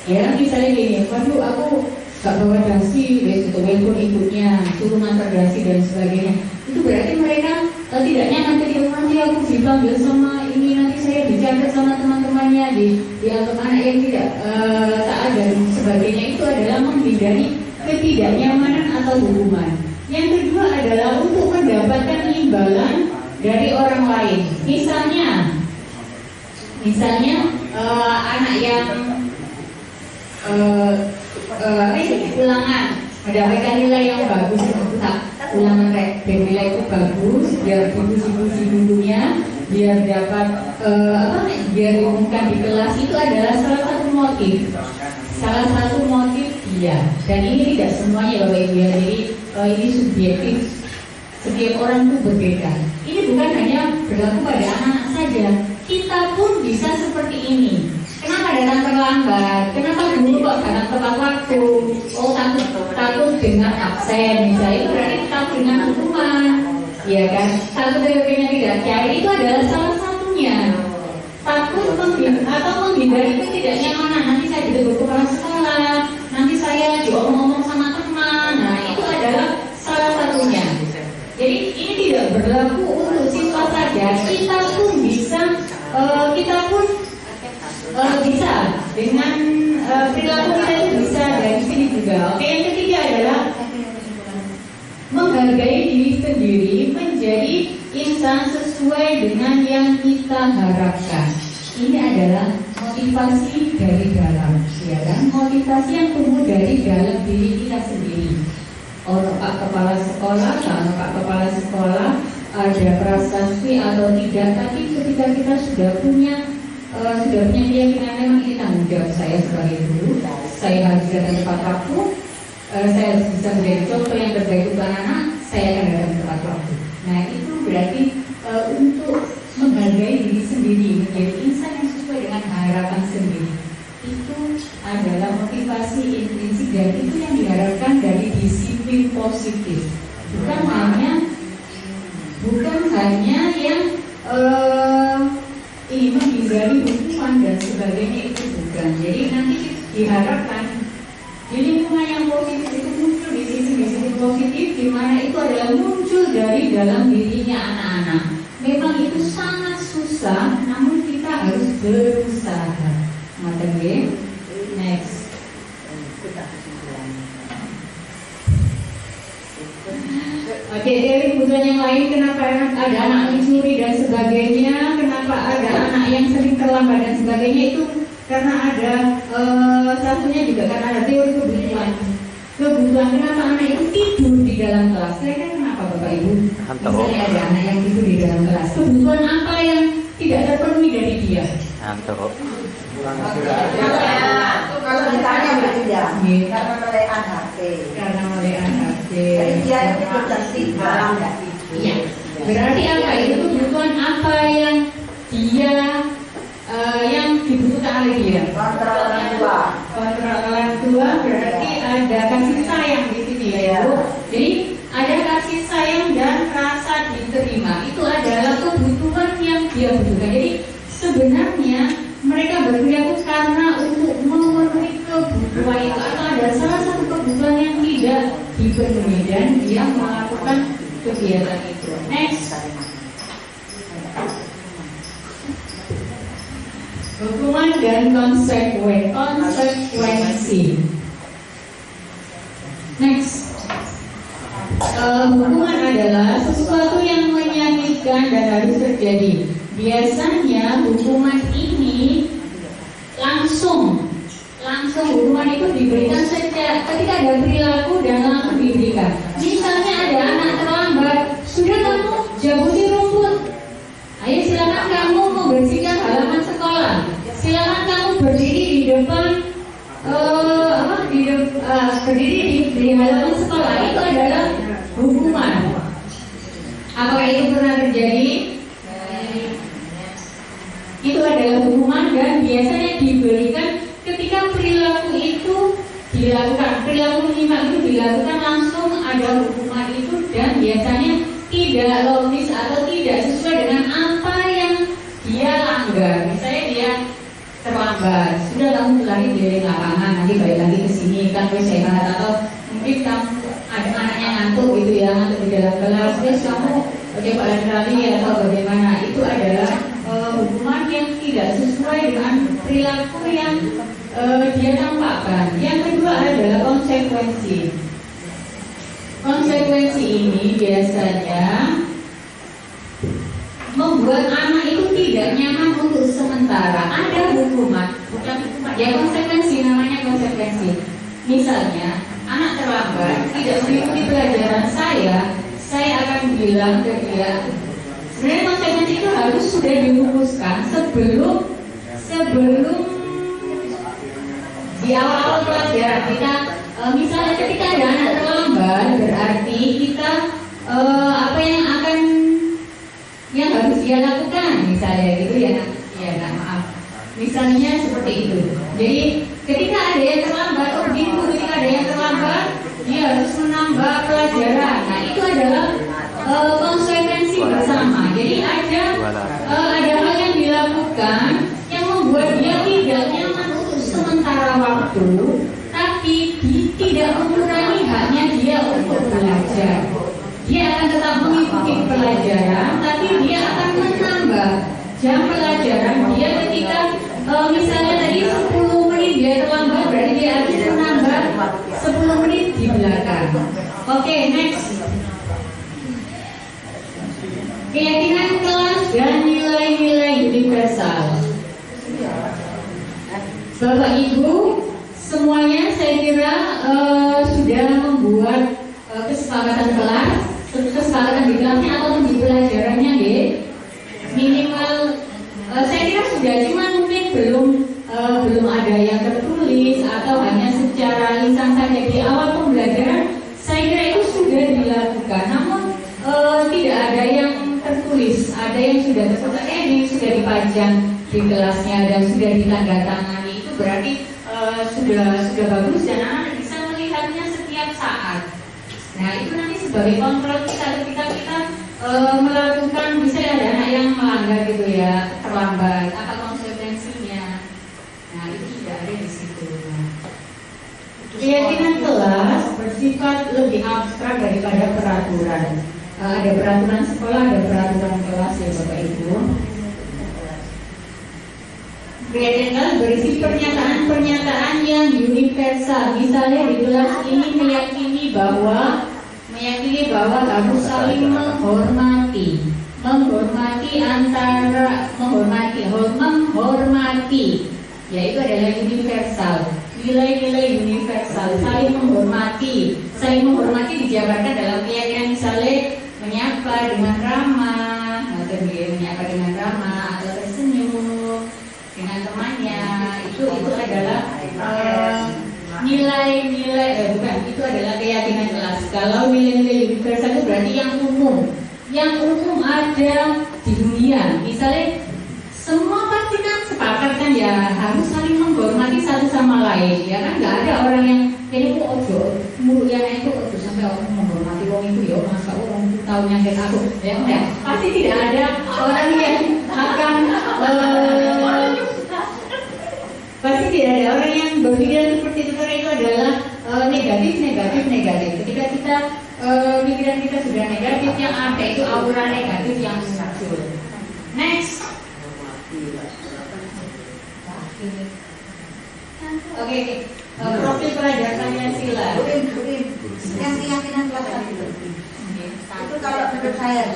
Speaker 6: Ya, misalnya gini, waduh aku gak bawa dasi, besok pun ikutnya, suruh ngantar dasi dan sebagainya. Itu berarti mereka tidak nyaman ketika nanti aku dipanggil sama ini, nanti saya dicatat sama teman-temannya, dianggap anak yang tidak taat dan sebagainya. Itu adalah menghindari ketidaknyamanan atau hukuman. Yang kedua adalah untuk mendapatkan imbalan dari orang lain. Misalnya anak yang ulangan mendapatkan nilai yang bagus, ulangan nilai itu bagus, biar dipuji-puji gurunya, biar dapat biar diumumkan di kelas. Itu adalah salah satu motif dia. Dan ini tidak semuanya Bapak Ibu ya. Jadi ini subjektif, setiap orang itu berbeda. Ini bukan hanya berlaku pada anak-anak saja, kita pun bisa seperti ini. Kenapa datang terlambat? Kenapa guru kok datang tepat waktu? Oh takut dengan absen, misalnya itu berarti takut dengan hukuman. ya kan? Takut TPP-nya tidak cair itu adalah salah satunya. Takut atau menghindari ketidaknyamanan. Nanti saya ditegur kepala sekolah, nanti saya diomong-omong sama teman. Nah, itu adalah salah satunya. Jadi ini tidak berlaku untuk siswa saja. Kita pun bisa dengan perilaku kita itu bisa dari sini juga. Oke, yang ketiga adalah menghargai diri sendiri, menjadi insan sesuai dengan yang kita harapkan. Ini adalah motivasi dari dalam, ya kan? Motivasi yang tumbuh dari dalam diri kita sendiri. Pak kepala sekolah, kalau Pak kepala sekolah ada prestasi atau tidak, tapi ketika kita sudah punya keyakinan memang ini tanggung jawab saya sebagai guru, saya harus datang tepat waktu, saya harus bisa menjadi contoh yang terbaik untuk anak-anak, saya akan datang tepat waktu. Nah, itu berarti untuk menghargai diri sendiri, menjadi insan yang sesuai dengan harapan sendiri. Itu adalah motivasi intrinsik dan itu yang diharapkan dari disiplin positif. Bukan hanya yang ini menghindari hukuman dan sebagainya, itu bukan. Jadi nanti diharapkan di lingkungan yang positif itu muncul di sisi positif, di mana itu adalah muncul dari dalam dirinya anak-anak. Memang itu sangat susah, namun kita harus berusaha. Next. Oke, dari kebutuhan yang lain, kenapa ada anak mencuri dan sebagainya, kenapa ada anak yang sering terlambat dan sebagainya, itu karena ada satunya juga karena ada teori kebutuhan kenapa anak itu tidur di dalam kelas. Kira-kira kenapa Bapak Ibu? Misalnya ada anak yang tidur di dalam kelas, kebutuhan apa yang tidak terpenuhi dari dia?
Speaker 8: Kalau ditanya berarti ya, karena melekan HP. Jadi dia itu berarti barang nggak tidur.
Speaker 6: Iya. Berarti apa itu kebutuhan apa yang dia yang dibutuhkan oleh dia?
Speaker 8: Kontrol orang tua.
Speaker 6: Kontrol orang tua berarti ada kasih sayang di sini ya, Bu. Jadi ada kasih sayang dan rasa diterima. Itu adalah kebutuhan yang dia butuhkan. Jadi sebenarnya mereka berperilaku karena untuk memenuhi kebutuhan itu, atau ada salah satu kebutuhan yang tidak dipenuhi dan dia melakukan kegiatan itu. Next. Hukuman dan konsekuensi. Next. Hukuman adalah sesuatu yang menyakitkan dan harus terjadi. Biasanya hukuman ini langsung hukuman itu diberikan ketika ada perilaku dan langsung diberikan. Misalnya ada anak terlambat, sudah kamu jabuti rumput. Ayo silakan kamu membersihkan halaman sekolah. Silakan kamu berdiri di depan berdiri di halaman sekolah. Itu adalah hukuman. Apakah itu pernah terjadi? Itu adalah hukuman dan biasanya diberikan ketika perilaku itu dilakukan, perilaku menyimak itu dilakukan langsung ada hukuman itu dan biasanya tidak logis atau tidak sesuai dengan apa yang dia langgar. Misalnya dia terlambat, sudah kamu lari dari lapangan, nanti balik lagi ke sini kan sehat, atau mungkin kamu ada anaknya ngantuk gitu ya, ngantuk di dalam kelas, terus kamu coba lari atau bagaimana, itu adalah hukuman yang tidak sesuai dengan perilaku yang dia tampakkan. Yang kedua adalah konsekuensi. Konsekuensi ini biasanya membuat anak itu tidak nyaman untuk sementara. Ada hukuman, bukan hukuman, ya konsekuensi, namanya konsekuensi. Misalnya anak terlambat, tidak mengikuti pelajaran saya akan bilang ke dia, sebenarnya konsekuensi itu harus sudah dirumuskan sebelum di awal pelajaran. Kita misalnya ketika ada anak terlambat, berarti kita apa yang harus dia lakukan, misalnya gitu ya. Maaf. Misalnya seperti itu. Jadi ketika ada yang terlambat, ketika ada yang terlambat, dia harus menambah pelajaran. Nah, itu adalah konsekuensi ada hal yang dilakukan yang membuat dia tidak nyaman untuk sementara waktu, tapi tidak mengurangi haknya dia untuk belajar. Dia akan tetap mengikuti pelajaran, tapi dia akan menambah jam pelajaran dia ketika misalnya tadi 10 menit dia terlambat, berarti dia harus menambah 10 menit di belakang. Oke, next. Keyakinan kelas dan nilai-nilai universal. Bapak Ibu semuanya saya kira sudah membuat kesepakatan kelas, kesepakatan di kelasnya ataupun di pelajarannya, ya. Minimal saya kira sudah, cuma mungkin belum ada yang tertulis atau hanya secara lisan saja di awal pembelajaran. Saya kira itu sudah dilakukan, namun tidak ada yang tertulis. Ada yang sudah tertulis, ini sudah dipajang di kelasnya dan sudah ditandatangani. Itu berarti sudah bagus dan anak bisa melihatnya setiap saat. Nah, itu nanti sebagai kontrol kita ketika kita melakukan, misalnya ada anak yang melanggar gitu ya, terlambat, apa konsekuensinya. Nah, itu sudah ada di situ. Keyakinan kelas bersifat lebih abstrak daripada peraturan. Ada peraturan sekolah, ada peraturan kelas ya Bapak Ibu. Keyakinan kelas berisi pernyataan-pernyataan yang universal. Misalnya di kelas ini meyakini bahwa harus saling menghormati yaitu adalah universal. Nilai-nilai universal, saling menghormati dijabarkan dalam keyakinan, misalnya menyapa dengan ramah atau tersenyum dengan temannya. Itu adalah nilai-nilai itu adalah keyakinan kelas. Kalau nilai-nilai universal itu berarti yang umum ada di dunia. Misalnya semua pasti kan sepakat kan ya, harus saling menghormati satu sama lain. Ya kan, nggak ada orang yang ini kok ojo mulut yang itu ojo sampai orang menghormati orang itu ya, masa orang itu tahu nyangkut aku ya enggak. Pasti tidak ada orang yang akan pasti tidak ada orang yang berpikiran seperti itu, karena itu adalah negatif. Ketika kita pikiran kita sudah negatif, yang ada itu aura negatif yang muncul. Next. Oke. Profil pelajar Pancasila.
Speaker 8: Yang keyakinan kelas itu kalau menurut saya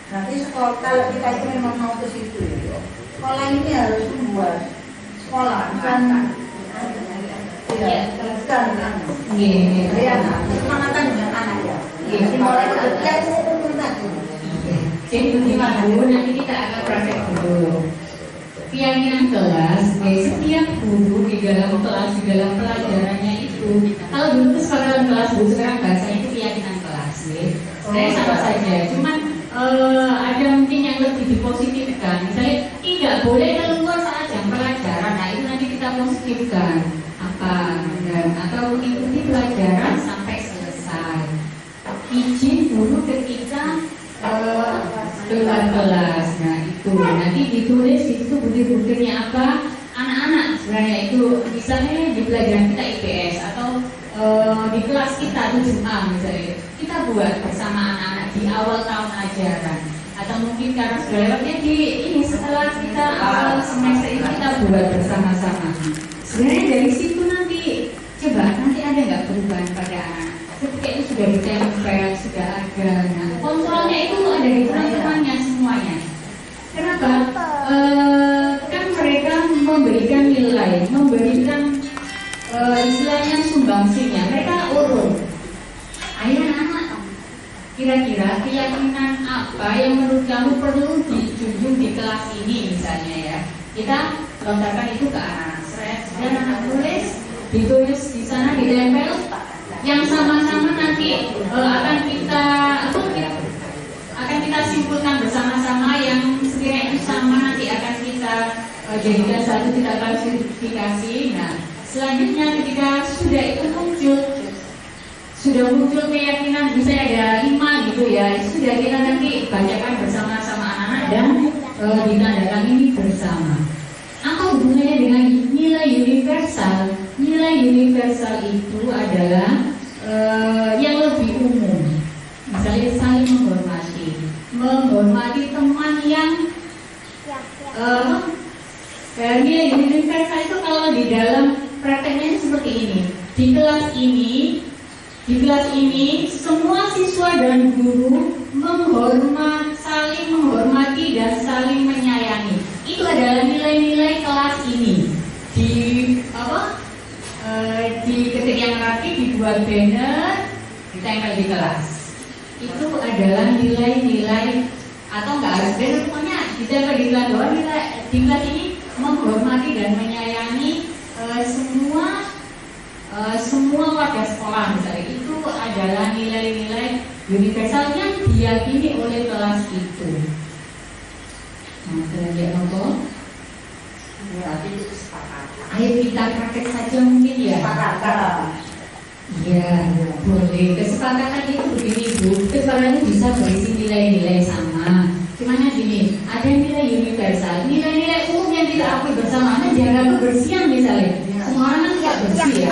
Speaker 8: berarti sekolah, kalau kita itu memang mau ke situ ya, sekolah ini harus membuat sekolah bukan semangatan dengan anak ya. Mulai kerja itu tadi.
Speaker 6: Jadi bagaimana Bu? Nanti kita akan praktek dulu. Keyakinan kelas, setiap guru di dalam kelas, di dalam pelajarannya itu, kalau dulu kesepakatan kelas, Bu, sekarang bahasanya itu keyakinan kelas, sebenarnya sama saja, cuman ada mungkin yang lebih dipositifkan. Misalnya tidak boleh keluar saat jam pelajaran. Nah, itu nanti kita positifkan atau mengikuti pelajaran sampai selesai. Izin dulu ketika keluar kelas. Nah, itu nanti ditulis di situ butir-butirnya apa. Anak-anak sebenarnya itu misalnya di pelajaran kita IPS atau di kelas kita 7A misalnya, kita buat bersama anak-anak di awal tahun ajaran, atau mungkin karena sudah lewatnya di ini setelah kita awal semester ini kita buat bersama-sama. Sebenarnya dari situ nanti coba nanti ada nggak perubahan pada anak. Ketika itu sudah ditempel, sudah ada. Nah, kontrolnya itu ada di teman-temannya semuanya. Kenapa? Kan mereka memberikan nilai, memberikan istilahnya sumbangsinya. Mereka urut. Ayo anak-anak, kira-kira keyakinan apa yang menurut kamu perlu dijunjung di kelas ini misalnya ya. Kita lontarkan itu ke anak. Dan anak ditulis di sana, ditempel. Yang sama-sama nanti akan kita simpulkan bersama-sama, yang sekiranya itu sama nanti akan kita jadikan satu, kita klasifikasi. Nah, selanjutnya ketika sudah itu muncul keyakinan, misalnya ada 5 gitu ya, itu sudah kita nanti bacakan bersama-sama anak-anak dan ditandatangani bersama. Apa hubungannya dengan nilai universal? Nilai universal itu adalah yang lebih umum. Misalnya saling menghormati teman yang nilai universal itu kalau di dalam prakteknya seperti ini. Di kelas ini semua siswa dan guru saling menghormati dan saling menyayangi. Itu adalah nilai-nilai kelas ini. Di ketik yang rapi dibuat banner, ditempel di kelas. Itu adalah nilai-nilai atau enggak harus banner, pokoknya ditempel di kelas bahwa di kelas ini menghormati dan menyayangi semua warga sekolah misalnya. Itu adalah nilai-nilai universal yang diyakini oleh kelas itu. Nah, selanjutnya apa? Ayo kita praktek saja mungkin ya. Ya, boleh. Kesepakatan itu begini Bu. Kesepakatan itu bisa berisi nilai-nilai sama. Cuman gini, ada nilai universal, nilai-nilai umum yang kita akui bersama. Menjaga kebersihan misalnya. Semua orang kan tidak bersih ya.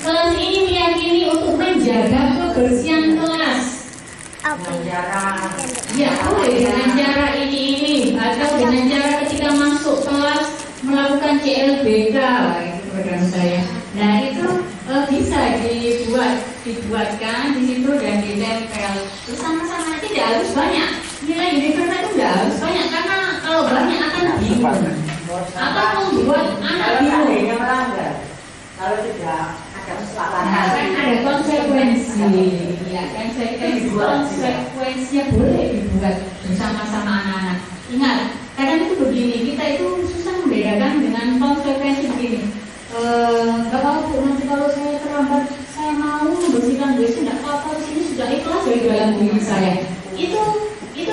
Speaker 6: Kelas ini meyakini untuk menjaga kebersihan kelas. Ya, boleh dengan cara ini atau dengan cara ketika masuk kelas melakukan CLBK itu program saya. Nah itu bisa dibuatkan di situ dan ditempel. Terus sama-sama tidak harus banyak. Nilai universal itu tidak harus banyak karena kalau banyak akan bingung. Akan membuat anak bingung.
Speaker 8: Kalau tidak ada kesepakatan,
Speaker 6: kan ada konsekuensi. Ya, konsekuensinya boleh dibuat bersama-sama anak-anak. Ingat, kadang itu begini, kita itu susah membedakan dengan konsekuensi begini. Gak apa-apa Bu, nanti kalau saya terlambat, saya mau membersihkan WC, tidak apa-apa, ini sudah ikhlas dari dalam diri saya. Itu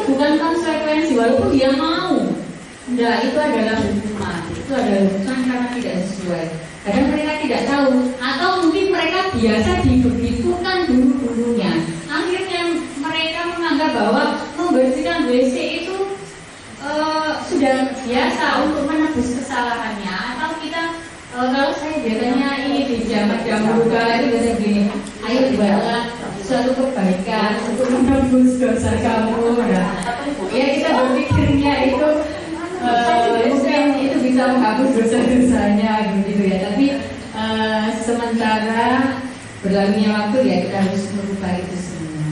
Speaker 6: bukan konsekuensi, walaupun dia mau. Enggak, itu adalah hukuman. Itu adalah hukuman karena tidak sesuai. Kadang mereka tidak tahu, atau mungkin mereka biasa dibegitukan dulu-dulunya. Akhirnya mereka menganggap bahwa membersihkan WC itu sudah biasa untuk menebus kesalahannya. Atau kita kalau saya biasanya ini di zaman dahulu kala itu biasa begini, ayo buatlah suatu kebaikan untuk menebus dosa kamu. Ya kita berpikirnya itu mungkin itu bisa menghapus dosa-dosanya begitu ya. Tapi sementara berlalunya waktu ya kita harus merubah itu semua.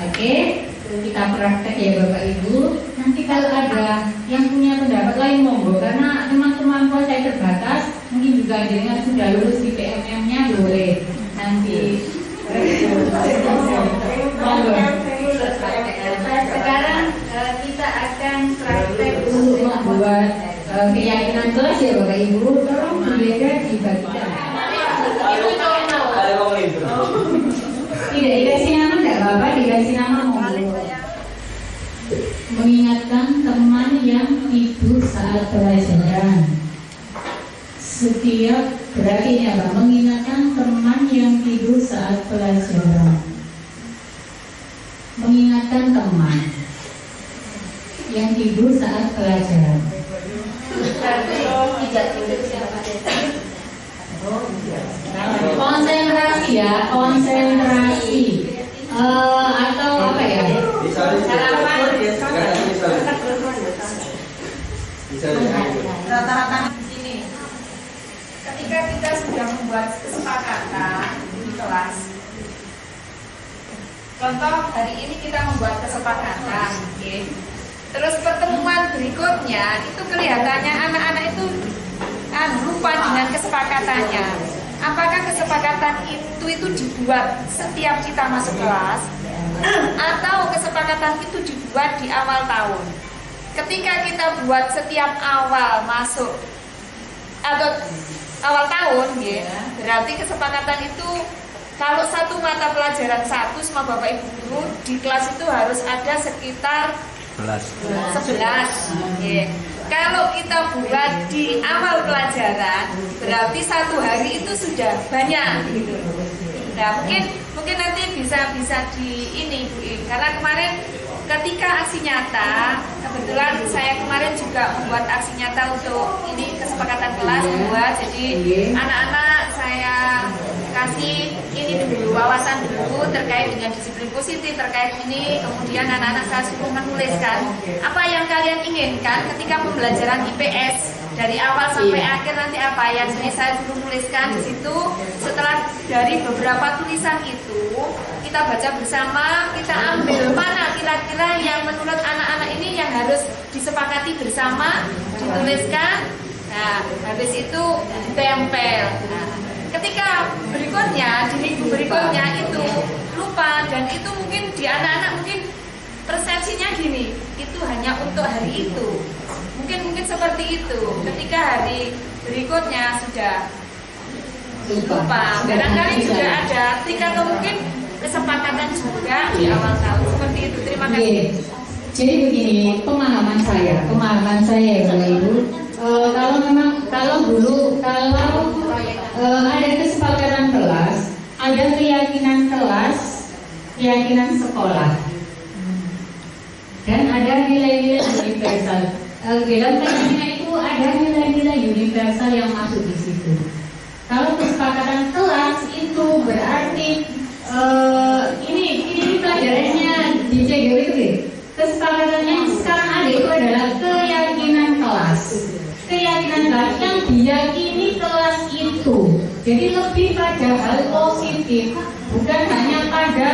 Speaker 6: Oke, kita praktek ya Bapak Ibu. Nanti kalau ada yang punya pendapat lain monggo, karena teman-teman saya terbatas, mungkin juga dengan sudah lulus di PMM-nya boleh nanti. Monggo. Sekarang kita akan praktek untuk membuat keyakinan kelas ya Bapak Ibu. Tolong beda dibagikan. Tidak dikasih nama tidak apa-apa, dikasih nama monggo. Mengingatkan teman yang tidur saat pelajaran. Setiap berarti ini apa? Mengingatkan teman yang tidur saat pelajaran. Mengingatkan teman yang tidur saat pelajaran. Konsentrasi ya, konsentrasi. Atau apa ya?
Speaker 8: rata-rata
Speaker 4: Ini, ketika kita sudah membuat kesepakatan di kelas, contoh hari ini kita membuat kesepakatan, okay. Terus pertemuan berikutnya itu kelihatannya anak-anak itu lupa dengan kesepakatannya. Apakah kesepakatan itu dibuat setiap kita masuk kelas, atau kesepakatan itu dibuat di awal tahun? Ketika kita buat setiap awal masuk atau awal tahun, ya, berarti kesepakatan itu kalau satu mata pelajaran satu sama Bapak Ibu guru di kelas itu harus ada sekitar 11. Ya. Kalau kita buat di awal pelajaran, berarti satu hari itu sudah banyak. Gitu. Nah, mungkin nanti bisa di ini Bu, karena kemarin
Speaker 9: ketika aksi nyata, kebetulan saya kemarin juga membuat aksi nyata untuk ini kesepakatan kelas buat, jadi anak-anak saya kasih ini dulu, wawasan dulu terkait dengan disiplin positif, terkait ini, kemudian anak-anak saya suruh menuliskan apa yang kalian inginkan ketika pembelajaran IPS dari awal sampai akhir nanti apa yang jadi saya suruh tuliskan di situ. Setelah dari beberapa tulisan itu kita baca bersama, kita ambil mana kira-kira yang menurut anak-anak ini yang harus disepakati bersama, dituliskan. Nah, habis itu ditempel. Nah, ketika berikutnya di minggu berikutnya itu lupa, dan itu mungkin di anak-anak mungkin persepsinya gini, itu hanya untuk hari itu. Mungkin seperti itu. Ketika hari berikutnya sudah lupa. Barangkali juga ada trik atau mungkin kesepakatan juga di awal tahun seperti itu. Terima kasih.
Speaker 6: Jadi begini, pemahaman saya ya Bapak Ibu. Kalau dulu ada kesepakatan kelas, ada keyakinan kelas, keyakinan sekolah, dan ada nilai-nilai universal. Dalam keyakinan itu ada nilai-nilai universal yang masuk di situ. Kalau kesepakatan kelas itu berarti ini pelajarannya di CGW itu. Kesepakatannya yang sekarang ada itu adalah keyakinan kelas. Keyakinan kelas yang diyakini kelas itu. Jadi lebih pada hal positif, bukan hanya pada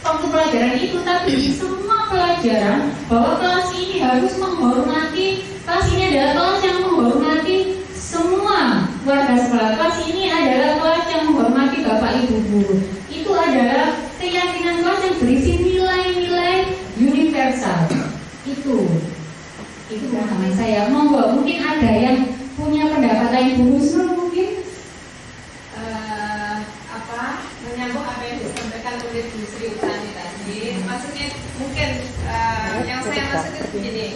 Speaker 6: waktu pelajaran itu, tapi semua pelajaran bahwa kelas ini harus menghormati, kelas ini adalah kelas yang menghormati semua warga sekolah. Kelas ini adalah kelas yang menghormati Bapak Ibu guru. Itu adalah keyakinan kelas yang berisi nilai-nilai universal. Itu pemahaman saya. Monggo, mungkin ada yang punya pendapat lain, Bu Husnul mungkin
Speaker 4: menyambung apa yang disampaikan oleh Bu Sri Utami tadi. Maksudnya mungkin yang saya maksud itu begini.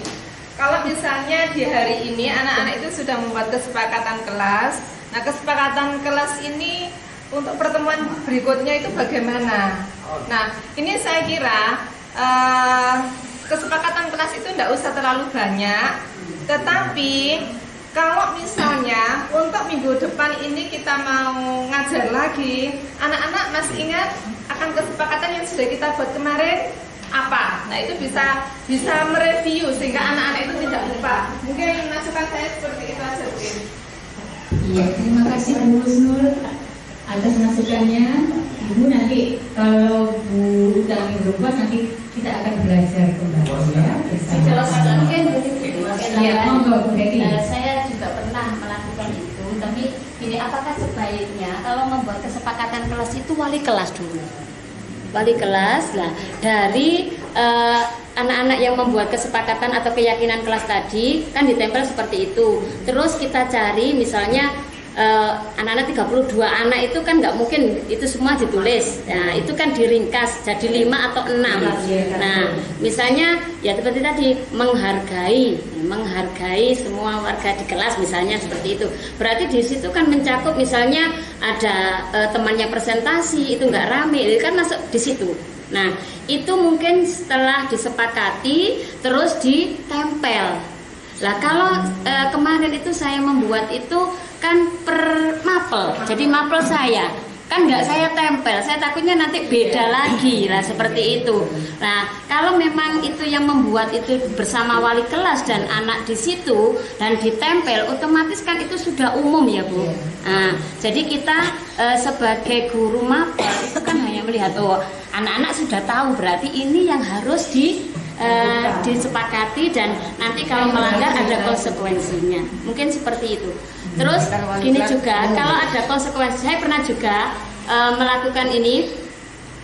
Speaker 4: Kalau misalnya di hari ini anak-anak itu sudah membuat kesepakatan kelas. Nah, kesepakatan kelas ini untuk pertemuan berikutnya itu bagaimana? Nah, ini saya kira kesepakatan kelas itu tidak usah terlalu banyak. Tetapi kalau misalnya untuk minggu depan ini kita mau ngajar lagi, anak-anak masih ingat akan kesepakatan yang sudah kita buat kemarin apa? Nah, itu bisa mereview sehingga anak-anak itu tidak lupa. Mungkin masukan saya seperti itu aja, mungkin.
Speaker 6: Iya, terima kasih Bu Husnul atas masukannya. Ibu nanti kalau Bu Utami berbuat nanti kita akan belajar kembali ya bersama.
Speaker 10: Mungkin
Speaker 6: Saya
Speaker 10: juga pernah melakukan itu, tapi ini apakah sebaiknya kalau membuat kesepakatan kelas itu wali kelas dulu? Wali kelas lah dari anak-anak yang membuat kesepakatan atau keyakinan kelas tadi kan ditempel seperti itu. Terus kita cari misalnya anak-anak 32 anak itu kan nggak mungkin itu semua ditulis. Nah, itu kan diringkas jadi 5 atau 6. Nah, misalnya ya seperti tadi menghargai semua warga di kelas misalnya seperti itu. Berarti di situ kan mencakup misalnya ada temannya presentasi itu nggak rame, itu kan masuk di situ. Nah, itu mungkin setelah disepakati terus ditempel. Lah kalau kemarin itu saya membuat itu kan per mapel, jadi mapel saya kan nggak saya tempel, saya takutnya nanti beda lagi lah seperti itu. Nah, kalau memang itu yang membuat itu bersama wali kelas dan anak di situ dan ditempel, otomatis kan itu sudah umum ya Bu. Nah, jadi kita sebagai guru mapel itu kan hanya melihat anak-anak sudah tahu berarti ini yang harus disepakati dan nanti kalau melanggar ada konsekuensinya. Mungkin seperti itu. Terus ini juga kalau ada konsekuensi, saya pernah juga melakukan ini.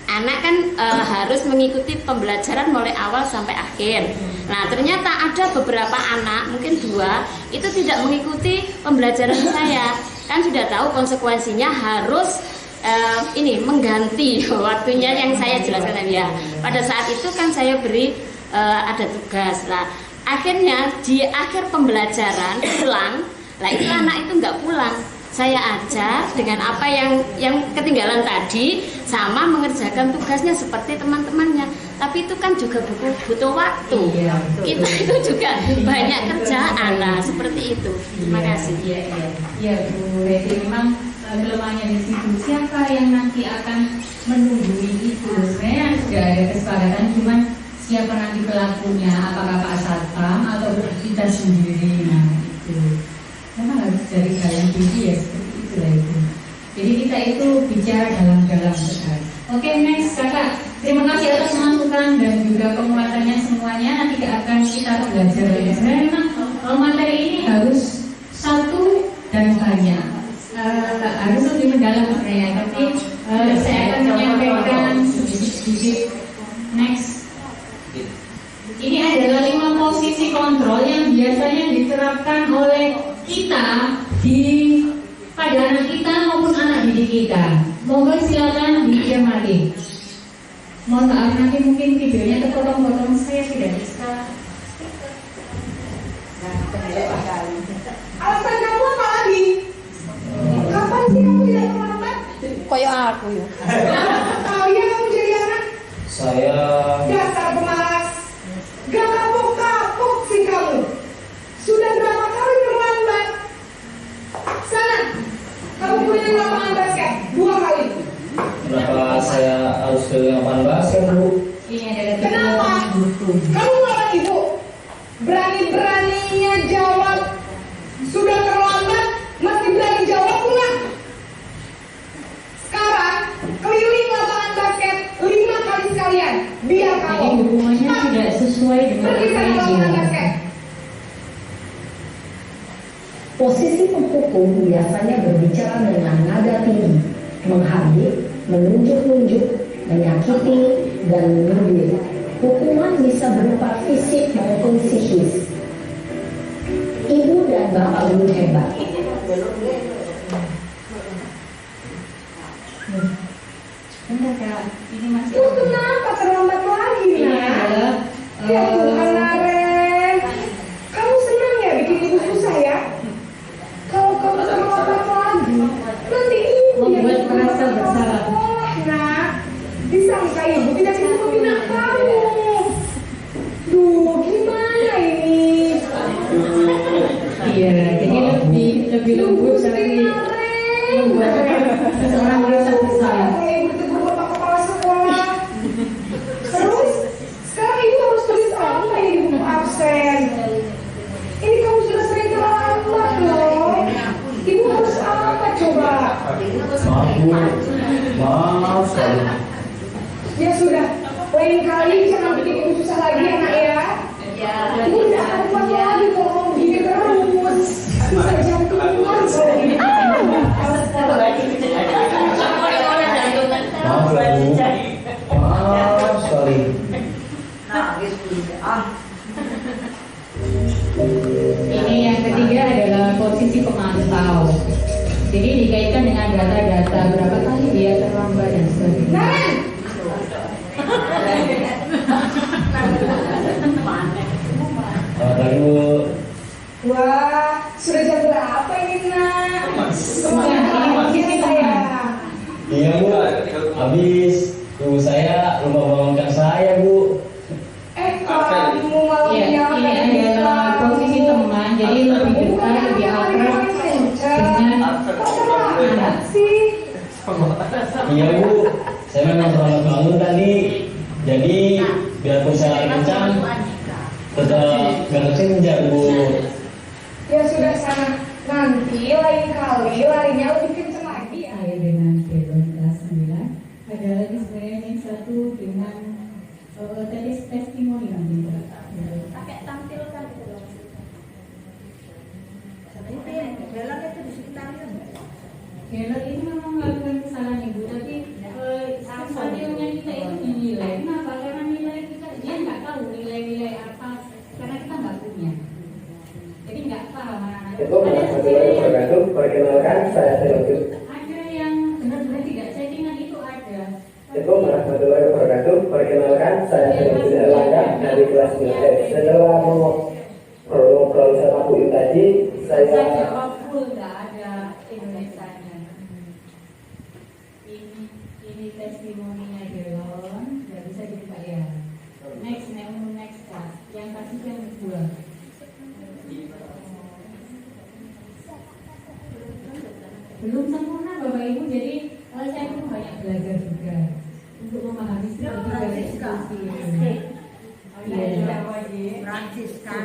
Speaker 10: Anak kan harus mengikuti pembelajaran mulai awal sampai akhir. Nah, ternyata ada beberapa anak, mungkin 2, itu tidak mengikuti pembelajaran saya. Kan sudah tahu konsekuensinya harus mengganti waktunya yang saya jelaskan tadi ya. Pada saat itu kan saya beri ada tugas lah. Akhirnya di akhir pembelajaran pulang, lah itu anak itu nggak pulang. Saya ajar dengan apa yang ketinggalan tadi sama mengerjakan tugasnya seperti teman-temannya. tapi itu kan juga butuh waktu.
Speaker 1: Iya,
Speaker 10: Kita itu juga banyak kerjaan lah, seperti itu. Terima kasih.
Speaker 6: Ya Bu Reti, memang belum hanya di situ. Siapa yang nanti akan menunggui itu? Sebenarnya sudah ada kesepakatan, cuman siapa nanti pelakunya? Apakah Pak Satpam atau kita sendiri? Nah itu memang harus dari dalam diri ya, seperti itulah itu. Jadi kita itu bicara dalam-dalam sekali. Oke, next kakak. Terima kasih atas masukan dan juga penguatannya semuanya. Nanti akan kita belajar lagi. Sebenarnya memang materi ini harus satu dan banyak. Harus lebih mendalam sebenarnya. Tapi saya akan menyampaikan sedikit-sedikit. Next. Ini adalah 5 posisi kontrol yang biasanya diterapkan oleh kita pada anak kita maupun anak didik kita. Monggo silakan dicermati. Mohon maaf nanti mungkin videonya terpotong-potong, saya tidak bisa.
Speaker 4: Alasan kamu apa lagi? Kapan sih kamu tidak terlambat?
Speaker 10: Koyo aku ya.
Speaker 4: Kalian kamu jadi anak?
Speaker 3: Saya
Speaker 4: Dasar pemalas. Gak kapok-kapok sih kamu. Sudah berapa kali terlambat? Sana, kamu punya lapangan basket 2 kali.
Speaker 3: kenapa saya harus ke lapangan basket, Bu?
Speaker 6: Ini adalah
Speaker 4: Kenapa? Kamu malah ibu. Berani-beraninya jawab. Sudah terlambat, masih berani jawab pula. Sekarang keliling lapangan basket 5 kali sekalian. Biar
Speaker 6: Jadi
Speaker 4: kamu
Speaker 6: hukumannya tidak sesuai dengan
Speaker 4: pergi
Speaker 6: apa
Speaker 4: sana
Speaker 6: yang
Speaker 4: lapangan
Speaker 6: dia.
Speaker 4: basket.
Speaker 11: Posisi penghukum biasanya berbicara dengan nada tinggi, menghardik, menunjuk-nunjuk, menyakiti, dan menyindir. Hukuman bisa berupa fisik maupun psikis. Ibu dan bapak guru hebat.
Speaker 6: Bentar kak, ini masih.
Speaker 4: Lu kenapa terlambat lagi,
Speaker 6: Ini
Speaker 4: nak?
Speaker 6: adalah
Speaker 4: Ya Tuhan, Naren. Kamu senang ya bikin ibu susah ya? Kalau kamu terlambat lagi, nanti ibu yang
Speaker 6: Membuat merasa bersalah.
Speaker 4: sekolah, nak. Disangka ibu tidak bisa membina kamu. Duh, gimana ini?
Speaker 6: Iya, jadi lebih lembut tapi membuat seseorang merasa bersalah.
Speaker 4: Kalau ibu ditegur bapak kepala sekolah. Terus, sekarang ibu harus tulis apa yang ibu absen? Ini kamu sudah sering terlambat loh. Ibu harus apa coba?
Speaker 3: Maaf, Bu. Maaf sekali.
Speaker 4: Ya sudah, lain kali jangan bikin ibu susah lagi anak ya. Ibu tidak akan kuat lagi kalau kamu begini terus. Bisa jantungan kalau ini.
Speaker 3: Maaf, Bu. Maaf sekali.
Speaker 6: Ini yang ketiga adalah posisi pemantau. Jadi dikaitkan dengan data-data berapa kali dia terlambat dan sebagainya.
Speaker 4: Naren!
Speaker 3: Tadi, Bu.
Speaker 4: Wah, sudah jam berapa ini nak?
Speaker 6: Ini posisi
Speaker 4: saya.
Speaker 3: Iya, Bu. Habis ibu saya lupa bangunkan saya, Bu.
Speaker 4: Kamu malah
Speaker 6: Ya, ini adalah posisi teman, jadi lebih dekat, lebih akrab dengan anak.
Speaker 4: sih.
Speaker 3: Iya, Bu. Saya memang terlambat bangun tadi. Jadi biarpun saya lari kencang, tetap gak kesenja, Bu.
Speaker 4: Ya sudah sana. Nanti lain kali larinya lebih kenceng lagi ya.
Speaker 6: Saya dengan Bebon kelas 9. Ada lagi sebenarnya yang satu dengan testimoni nanti.
Speaker 8: Pakai tampilkan itu loh. Jalan itu di sekitarnya.
Speaker 6: Keller ini memang melakukan kesalahan ibu, tapi stadionnya kita itu dinilai. Kenapa? Karena nilai kita dia nggak tahu nilai-nilai apa, karena kita nggak punya. Jadi nggak paham anak-anak.
Speaker 12: Perkenalkan saya Teodus.
Speaker 6: Ada yang benar-benar tidak settingan itu ada.
Speaker 12: Assalamualaikum warahmatullahi wabarakatuh. Perkenalkan saya Teodus Erlangga dari kelas 9. Setelah ngobrol sama Bu Im tadi,
Speaker 6: Saya
Speaker 12: saya
Speaker 6: jawab full, nggak ada Indonesianya. Ini testimoninya Delon, nggak bisa dibuka ya. next class. Yang kasih yang kedua. Belum sempurna Bapak Ibu, jadi saya pun banyak belajar juga untuk memahami strategi institusi. Saya ada dengan Francisca,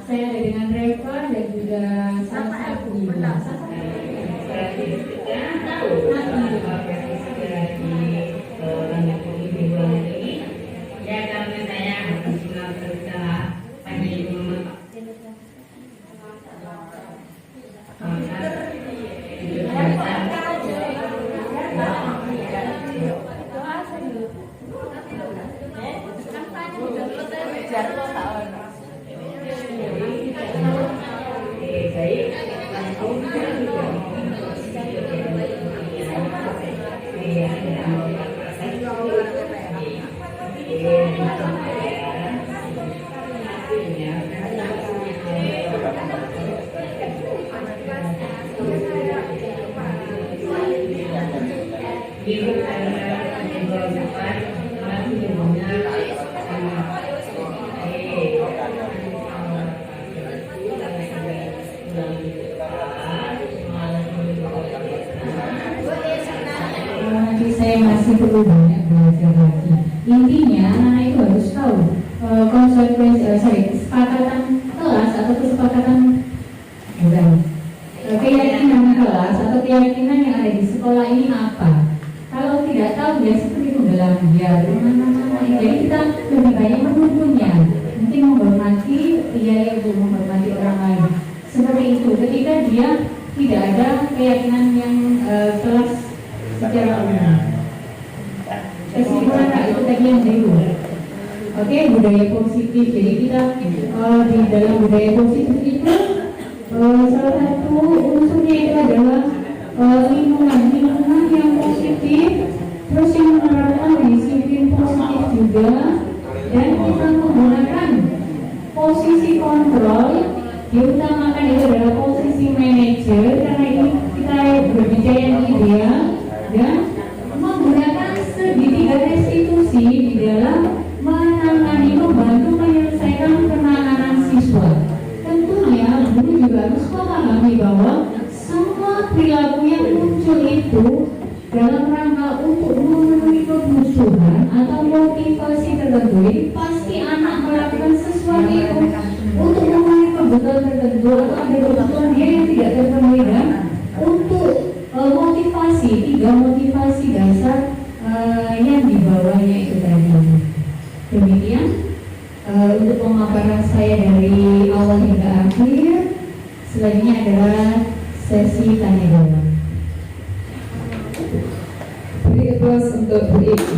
Speaker 6: saya ada dengan Reva dan juga salah satu ibu.
Speaker 13: Ya karena saya harus berusaha pagi
Speaker 6: Saya masih perlu banyak belajar lagi. Intinya anak itu harus tahu kesepakatan kelas atau kesepakatan keyakinan kelas atau keyakinan yang ada di sekolah ini apa. Kalau tidak tahu ya seperti penggalan biar jadi kita lebih banyak menuntutnya. Mungkin menghormati ibu menghormati orang lain. Seperti itu. Ketika dia tidak ada keyakinan yang kelas secara umum. Kesimpulan itu tadi yang dulu. Oke, budaya positif. Jadi kita di dalam budaya positif itu salah satu unsurnya itu adalah lingkungan yang positif, terus yang menerapkan disiplin positif juga, dan kita menggunakan posisi kontrol, diutamakan itu adalah posisi manajer karena ini kita berbicara yang ideal dan menggunakan segitiga restitusi di dalam menangani membantu menyelesaikan penanganan siswa. Tentunya guru juga harus memahami bahwa semua perilaku yang muncul itu dalam rangka untuk memenuhi kebutuhan atau motivasi tertentu. Jadi pasti anak melakukan sesuatu itu untuk memenuhi kebutuhan tertentu atau ada kebutuhan dia yang tidak terpenuhi dan untuk motivasi, 3 motivasi dasar yang dibawanya itu tadi. Demikian untuk pemaparan saya dari awal hingga akhir. Selanjutnya adalah sesi tanya jawab.
Speaker 1: Beri aplaus untuk Bu Ibu.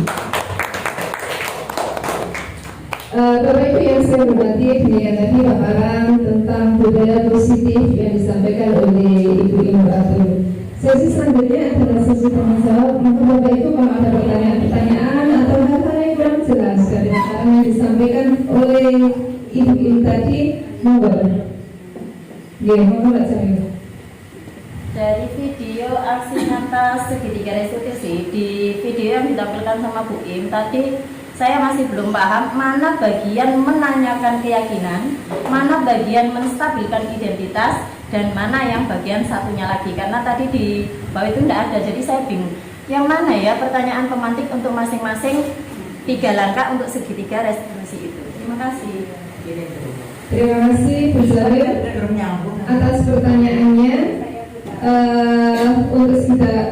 Speaker 1: Bapak Ibu yang saya hormati, demikian tadi paparan tentang budaya positif yang disampaikan oleh Ibu Imratul. Sesi selanjutnya adalah sesi tanya jawab. Maka Bapak Ibu kalau ada pertanyaan atau hal-hal yang kurang jelas dari yang disampaikan oleh Ibu Im tadi, monggo. Ya, monggo Mbak Jamil.
Speaker 10: Dari video aksi nyata segitiga restitusi, di video yang ditampilkan sama Bu Im tadi, saya masih belum paham mana bagian menanyakan keyakinan, mana bagian menstabilkan identitas, dan mana yang bagian satunya lagi. Karena tadi di bawah itu tidak ada, jadi saya bingung. Yang mana ya pertanyaan pemantik untuk masing-masing 3 langkah untuk segitiga restitusi itu. Terima kasih.
Speaker 1: Terima kasih Bu Jamil atas pertanyaannya. Untuk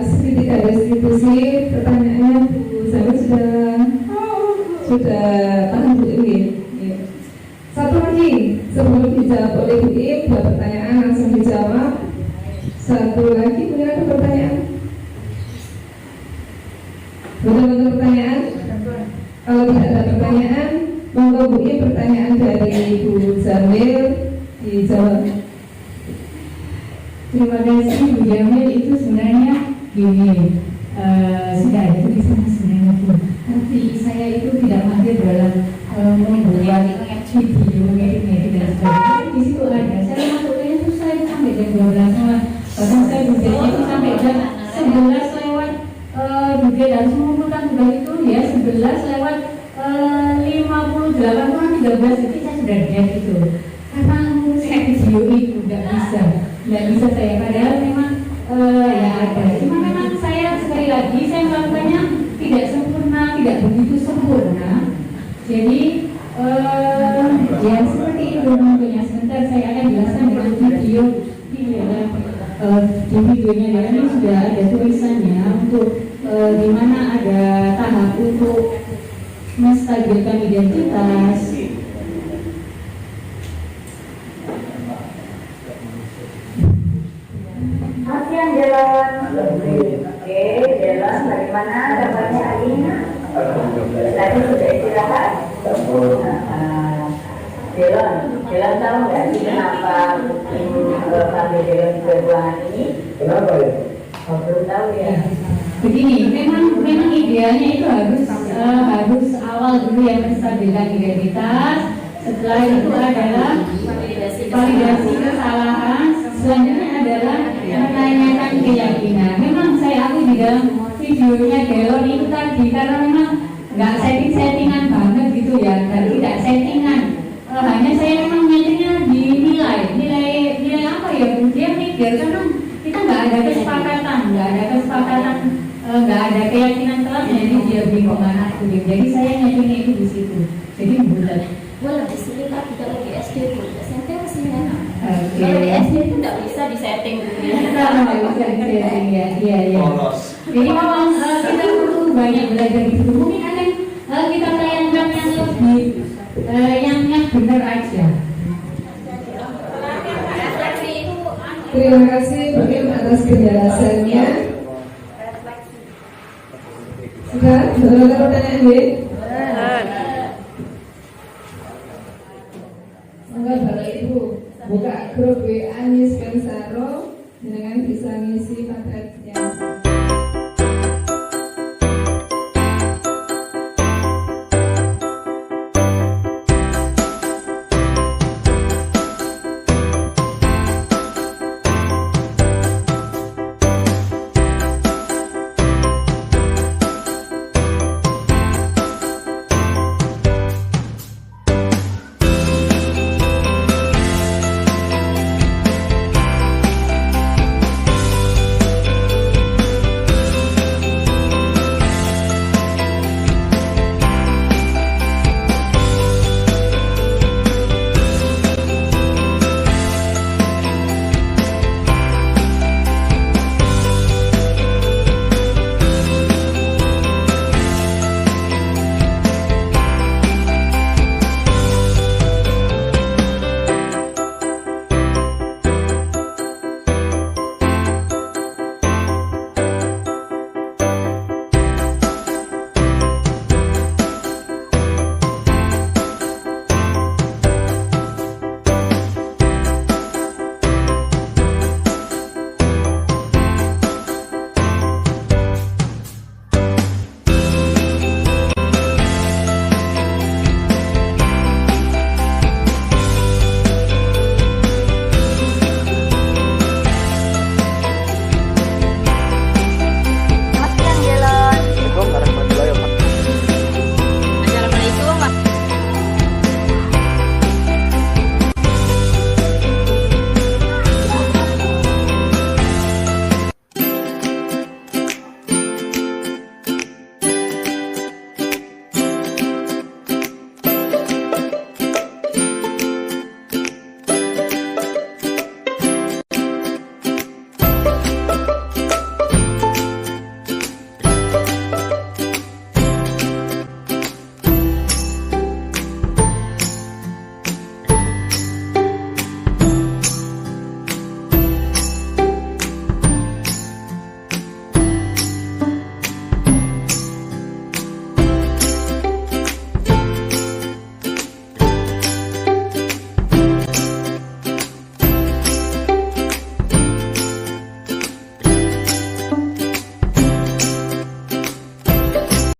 Speaker 1: segitiga restitusi, pertanyaannya Bu Jamil sudah paham Bu Im. Satu lagi sebelum dijawab oleh Bu Im, 2 pertanyaan langsung dijawab. Satu lagi, punya ada pertanyaan? Betul-betul pertanyaan? Kalau tidak ada pertanyaan, monggo Bu Im pertanyaan dari Bu Jamil dijawab.
Speaker 6: Terima kasih Bu Jamil. Itu sebenarnya gini, sudah ada tulisan sebenarnya Bu. Tapi saya itu tidak mahir dalam membuat video, ngedit dan sebagainya. Di situ ada. Saya masuknya itu saya sampai jam 12 malam. Bahkan saya belajarnya itu sampai jam 11 lewat. Juga harus mengumpulkan tugas itu ya 11 lagi saya melakukannya tidak sempurna, tidak begitu sempurna. Jadi ya seperti itu tentunya. Sebentar saya akan jelaskan dengan video. Di videonya dia ini sudah ada tulisannya untuk di mana ada tahap untuk menstabilkan identitas.
Speaker 14: Latihan jalan. Oke, jalan bagaimana dapatnya Alina? Tadi sudah istirahat? Jalan tahu nggak sih kenapa sambil jalan ke ruangan ini?
Speaker 12: Kenapa ya?
Speaker 14: Belum tahu ya.
Speaker 6: Begini, memang idealnya itu harus awal dulu yang menstabilkan identitas. Setelah itu adalah validasi kesalahan. Selanjutnya adalah menanyakan keyakinan. Memang saya akui di dalam videonya Delon itu tadi karena memang nggak settingan banget gitu ya, dan tidak settingan. Hanya saya memang nyetingnya di nilai apa ya? Dia mikir karena kita nggak ada kesepakatan, nggak ada keyakinan kelasnya, jadi dia bingung mana aku. Jadi saya nyetingnya itu di situ. Jadi bulat.
Speaker 10: Boleh di sini kan tidak lagi SD pun, SMP masih enak.
Speaker 6: Oke.
Speaker 10: Kalau di SD itu tidak bisa disetting dulu.
Speaker 6: Nggak bisa disetting ya, iya. Jadi memang kita perlu banyak belajar di situ. Mungkin akan kita tayangkan yang lebih yang benar aja.
Speaker 1: Terima kasih Bim atas penjelasannya. Sekarang ada pertanyaan, Win?